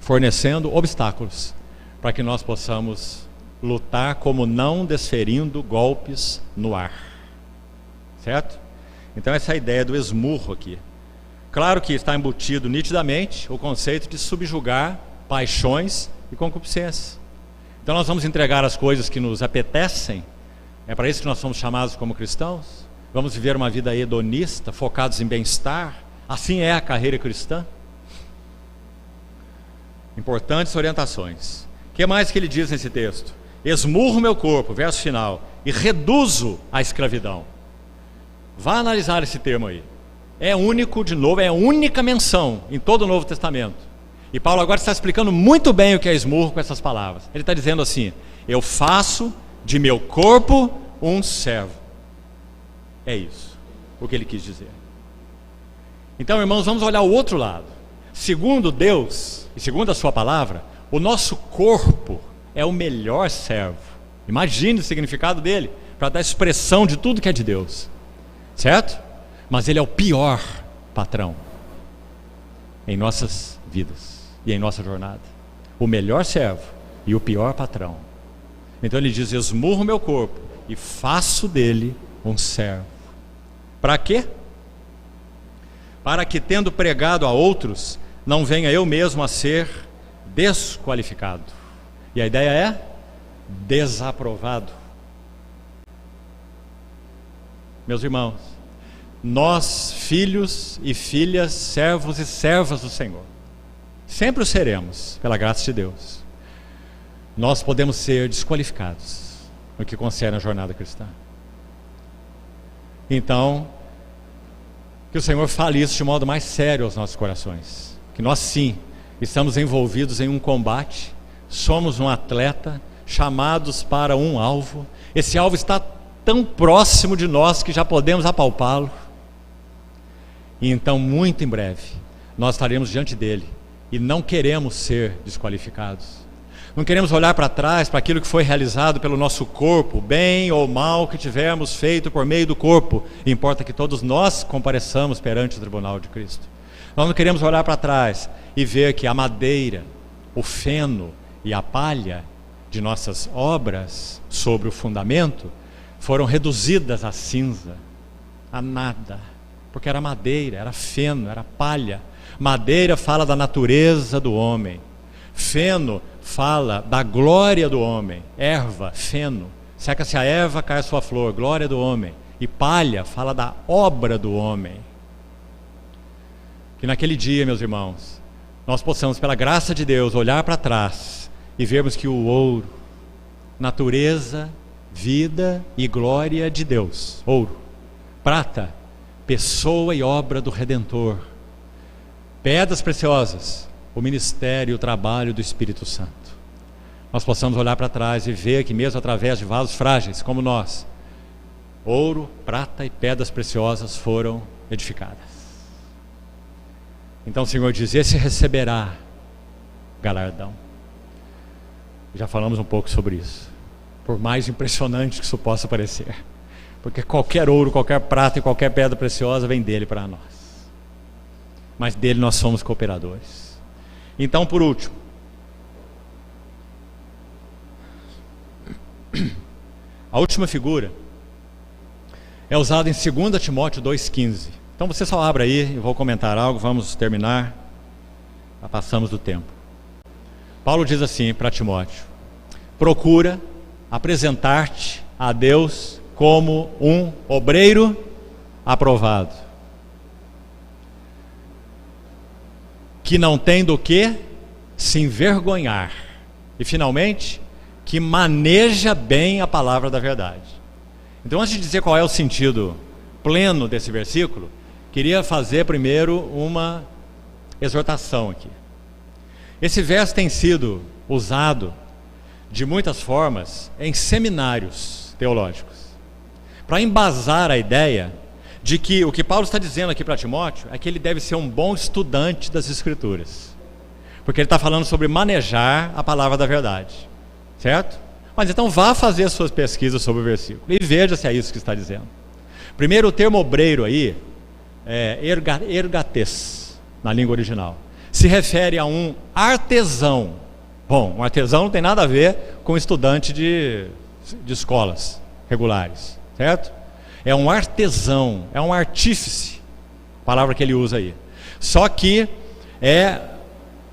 fornecendo obstáculos para que nós possamos lutar como não desferindo golpes no ar. Certo? Então essa é a ideia do esmurro aqui. Claro que está embutido nitidamente o conceito de subjugar paixões e concupiscências. Então nós vamos entregar as coisas que nos apetecem. É para isso que nós somos chamados como cristãos. Vamos viver uma vida hedonista, focados em bem-estar. Assim é a carreira cristã. Importantes orientações. O que mais que ele diz nesse texto? Esmurro meu corpo, verso final, e reduzo a escravidão. Vá analisar esse termo aí. É único, de novo, é a única menção em todo o Novo Testamento. E Paulo agora está explicando muito bem o que é esmurro com essas palavras. Ele está dizendo assim: eu faço de meu corpo um servo. É isso o que ele quis dizer. Então, irmãos, vamos olhar o outro lado. Segundo Deus e segundo a sua palavra, o nosso corpo é o melhor servo. Imagine o significado dele, para dar expressão de tudo que é de Deus. Certo? Mas ele é o pior patrão em nossas vidas e em nossa jornada. O melhor servo e o pior patrão. Então ele diz: esmurro meu corpo e faço dele um servo. Para quê? Para que, tendo pregado a outros, não venha eu mesmo a ser desqualificado. E a ideia é desaprovado. Meus irmãos, nós, filhos e filhas, servos e servas do Senhor, sempre o seremos, pela graça de Deus. Nós podemos ser desqualificados no que concerne a jornada cristã. Então, que o Senhor fale isso de modo mais sério aos nossos corações. Que nós sim, estamos envolvidos em um combate, somos um atleta, chamados para um alvo. Esse alvo está tão próximo de nós que já podemos apalpá-lo. E então, muito em breve, nós estaremos diante dele. E não queremos ser desqualificados. Não queremos olhar para trás, para aquilo que foi realizado pelo nosso corpo, bem ou mal que tivermos feito por meio do corpo. Importa que todos nós compareçamos perante o tribunal de Cristo. Nós não queremos olhar para trás e ver que a madeira, o feno e a palha de nossas obras sobre o fundamento foram reduzidas a cinza, a nada. Porque era madeira, era feno, era palha. Madeira fala da natureza do homem. Feno fala da glória do homem. Erva, feno. Seca-se a erva, cai a sua flor. Glória do homem. E palha fala da obra do homem. Que naquele dia, meus irmãos, nós possamos, pela graça de Deus, olhar para trás e vermos que o ouro, natureza, vida e glória de Deus. Ouro. Prata, pessoa e obra do Redentor. Pedras preciosas, o ministério e o trabalho do Espírito Santo. Nós possamos olhar para trás e ver que mesmo através de vasos frágeis como nós, ouro, prata e pedras preciosas foram edificadas. Então o Senhor diz: esse receberá galardão. Já falamos um pouco sobre isso, por mais impressionante que isso possa parecer. Porque qualquer ouro, qualquer prata e qualquer pedra preciosa vem dele para nós. Mas dele nós somos cooperadores. Então, por último, a última figura é usada em 2 Timóteo 2,15. Então você só abre aí, eu vou comentar algo, vamos terminar. Já passamos do tempo. Paulo diz assim para Timóteo: procura apresentar-te a Deus como um obreiro aprovado, que não tem do que se envergonhar, e finalmente, que maneja bem a palavra da verdade. Então, antes de dizer qual é o sentido pleno desse versículo, queria fazer primeiro uma exortação aqui. Esse verso tem sido usado de muitas formas em seminários teológicos, para embasar a ideia de que o que Paulo está dizendo aqui para Timóteo é que ele deve ser um bom estudante das Escrituras, porque ele está falando sobre manejar a palavra da verdade, certo? Mas então vá fazer as suas pesquisas sobre o versículo e veja se é isso que está dizendo. Primeiro, o termo obreiro aí é ergates na língua original. se refere a um artesão. Bom, um artesão não tem nada a ver com estudante de escolas regulares, certo? É um artesão, é um artífice, a palavra que ele usa aí. Só que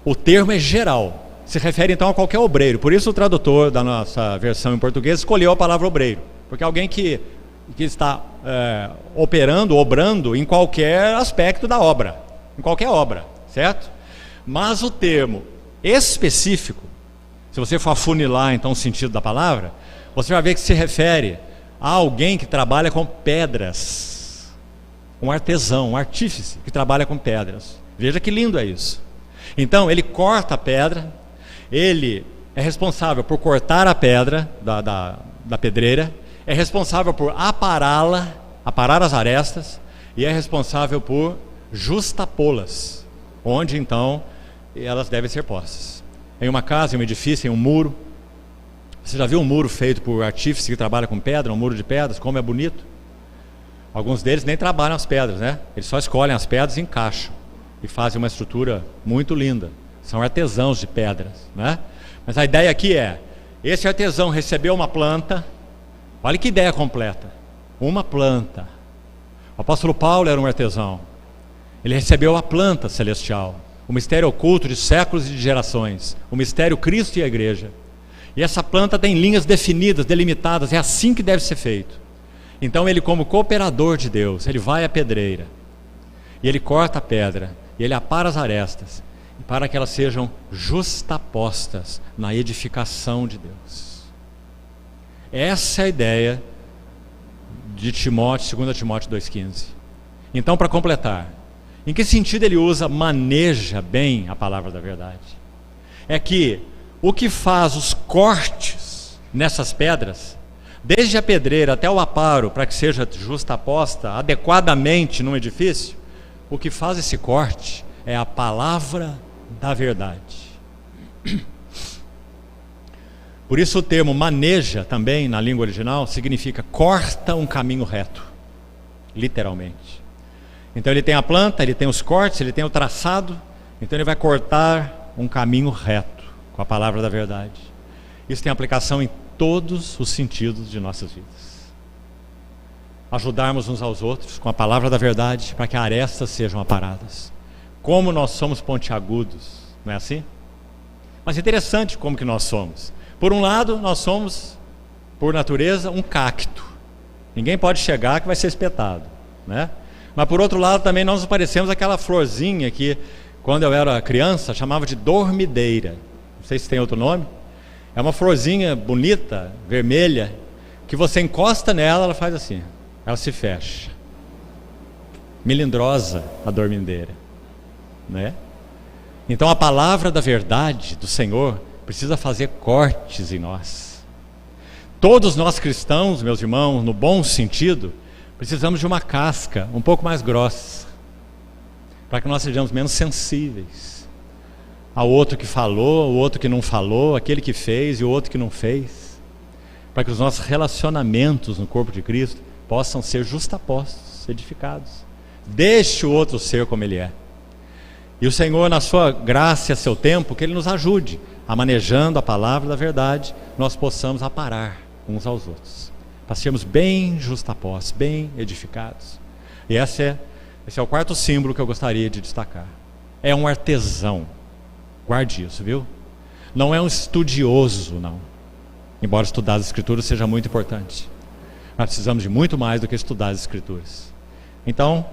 o termo é geral, se refere então a qualquer obreiro. Por isso o tradutor da nossa versão em português escolheu a palavra obreiro, porque alguém que está obrando em qualquer aspecto da obra, em qualquer obra, certo? Mas o termo específico, se você for afunilar então o sentido da palavra, você vai ver que se refere a alguém que trabalha com pedras, um artesão, um artífice que trabalha com pedras. Veja que lindo é isso. Então ele corta a pedra, ele é responsável por cortar a pedra da pedreira, é responsável por apará-la, aparar as arestas, e é responsável por justapô-las, onde então elas devem ser postas. Em uma casa, em um edifício, em um muro. Você já viu um muro feito por artífice que trabalha com pedra, um muro de pedras, como é bonito? Alguns deles nem trabalham as pedras, né? Eles só escolhem as pedras e encaixam, e fazem uma estrutura muito linda. São artesãos de pedras, né? Mas a ideia aqui esse artesão recebeu uma planta. Olha que ideia completa, uma planta. O apóstolo Paulo era um artesão. Ele recebeu a planta celestial, o mistério oculto de séculos e de gerações, o mistério Cristo e a igreja. E essa planta tem linhas definidas, delimitadas, é assim que deve ser feito. Então ele, como cooperador de Deus, ele vai à pedreira, e ele corta a pedra, e ele apara as arestas, para que elas sejam justapostas na edificação de Deus. Essa é a ideia de Timóteo, 2 Timóteo 2,15. Então, para completar, em que sentido ele maneja bem a palavra da verdade? É que o que faz os cortes nessas pedras, desde a pedreira até o aparo, para que seja justaposta adequadamente num edifício, o que faz esse corte é a palavra da verdade. Por isso o termo maneja também na língua original significa corta um caminho reto, literalmente. Então ele tem a planta, ele tem os cortes, ele tem o traçado, então ele vai cortar um caminho reto com a palavra da verdade. Isso tem aplicação em todos os sentidos de nossas vidas. Ajudarmos uns aos outros com a palavra da verdade para que arestas sejam aparadas. Como nós somos pontiagudos, não é assim? Mas é interessante como que nós somos. Por um lado, nós somos, por natureza, um cacto. Ninguém pode chegar que vai ser espetado, né? Mas por outro lado, também nós nos parecemos aquela florzinha que, quando eu era criança, chamava de dormideira. Não sei se tem outro nome. É uma florzinha bonita, vermelha, que você encosta nela, ela faz assim, ela se fecha. Melindrosa a dormideira, né? Então a palavra da verdade do Senhor precisa fazer cortes em nós. Todos nós cristãos, meus irmãos, no bom sentido, precisamos de uma casca um pouco mais grossa, para que nós sejamos menos sensíveis ao outro que falou, ao outro que não falou, aquele que fez e o outro que não fez, para que os nossos relacionamentos no corpo de Cristo possam ser justapostos, edificados. Deixe o outro ser como ele é. E o Senhor, na sua graça e a seu tempo, que Ele nos ajude a, manejando a palavra da verdade, nós possamos aparar uns aos outros, para sermos bem justapostos, bem edificados. E esse é o quarto símbolo que eu gostaria de destacar. É um artesão. Guarde isso, viu? Não é um estudioso, não. Embora estudar as Escrituras seja muito importante, nós precisamos de muito mais do que estudar as Escrituras. Então,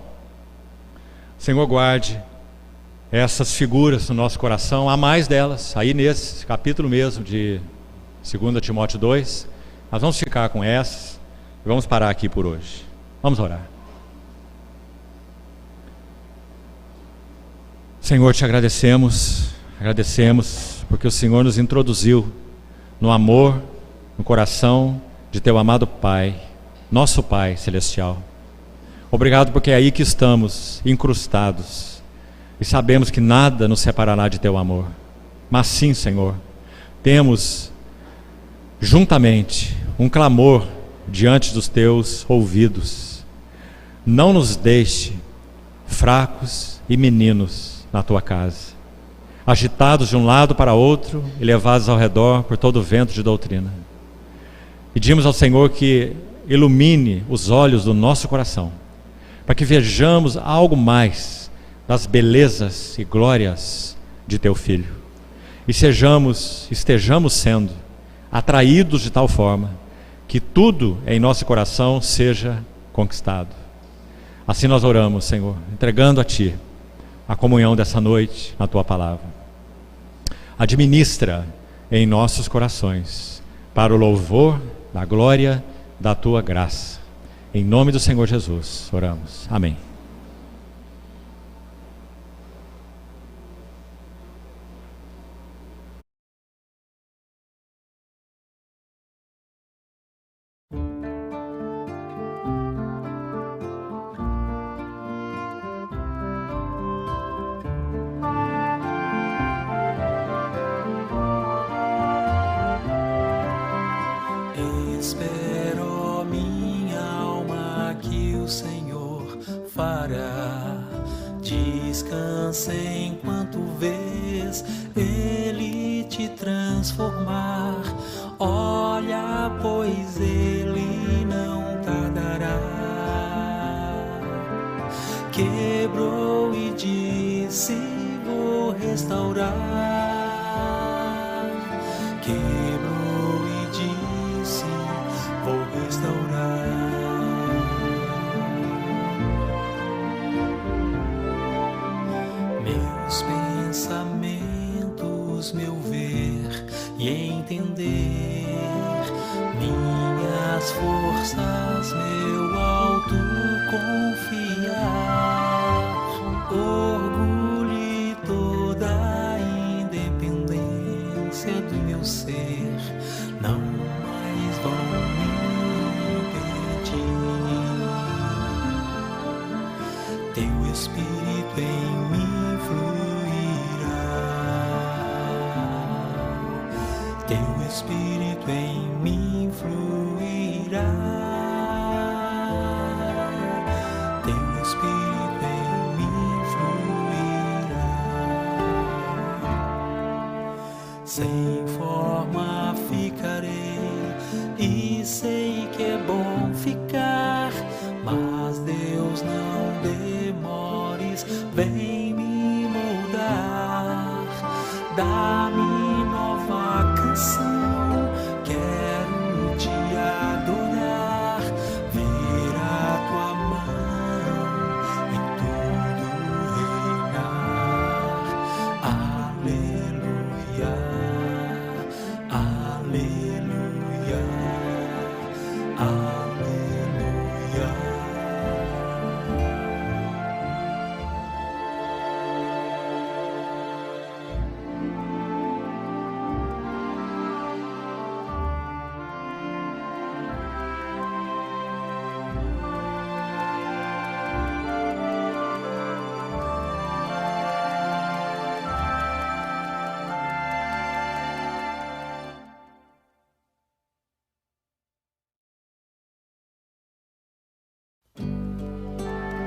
Senhor, guarde essas figuras no nosso coração, há mais delas, aí nesse capítulo mesmo de 2 Timóteo 2, nós vamos ficar com essas e vamos parar aqui por hoje. Vamos orar. Senhor, te agradecemos porque o Senhor nos introduziu no amor, no coração de teu amado Pai, nosso Pai Celestial. Obrigado porque é aí que estamos incrustados e sabemos que nada nos separará de teu amor. Mas sim, Senhor, temos juntamente um clamor diante dos teus ouvidos. Não nos deixe fracos e meninos na tua casa. agitados de um lado para outro e levados ao redor por todo o vento de doutrina. Pedimos ao Senhor que ilumine os olhos do nosso coração, para que vejamos algo mais das belezas e glórias de Teu Filho, e estejamos sendo atraídos de tal forma que tudo em nosso coração seja conquistado. Assim nós oramos, Senhor, entregando a Ti a comunhão dessa noite na Tua palavra. Administra em nossos corações para o louvor da glória da Tua graça. Em nome do Senhor Jesus, oramos. Amém. Espero, minha alma, que o Senhor fará. Descanse enquanto vês Ele te transformar. Olha, pois Ele não tardará. Quebrou e disse: vou restaurar. Quebrou e disse: vou restaurar. Meus pensamentos, meu ver e entender, minhas forças, meu alto confiar, orgulho e toda a independência do meu ser não mais vão me impedir. Teu Espírito em mim fluirá. Teu Espírito em mim fluirá. Teu Espírito em mim fluirá. Sem forma ficarei e sei que é bom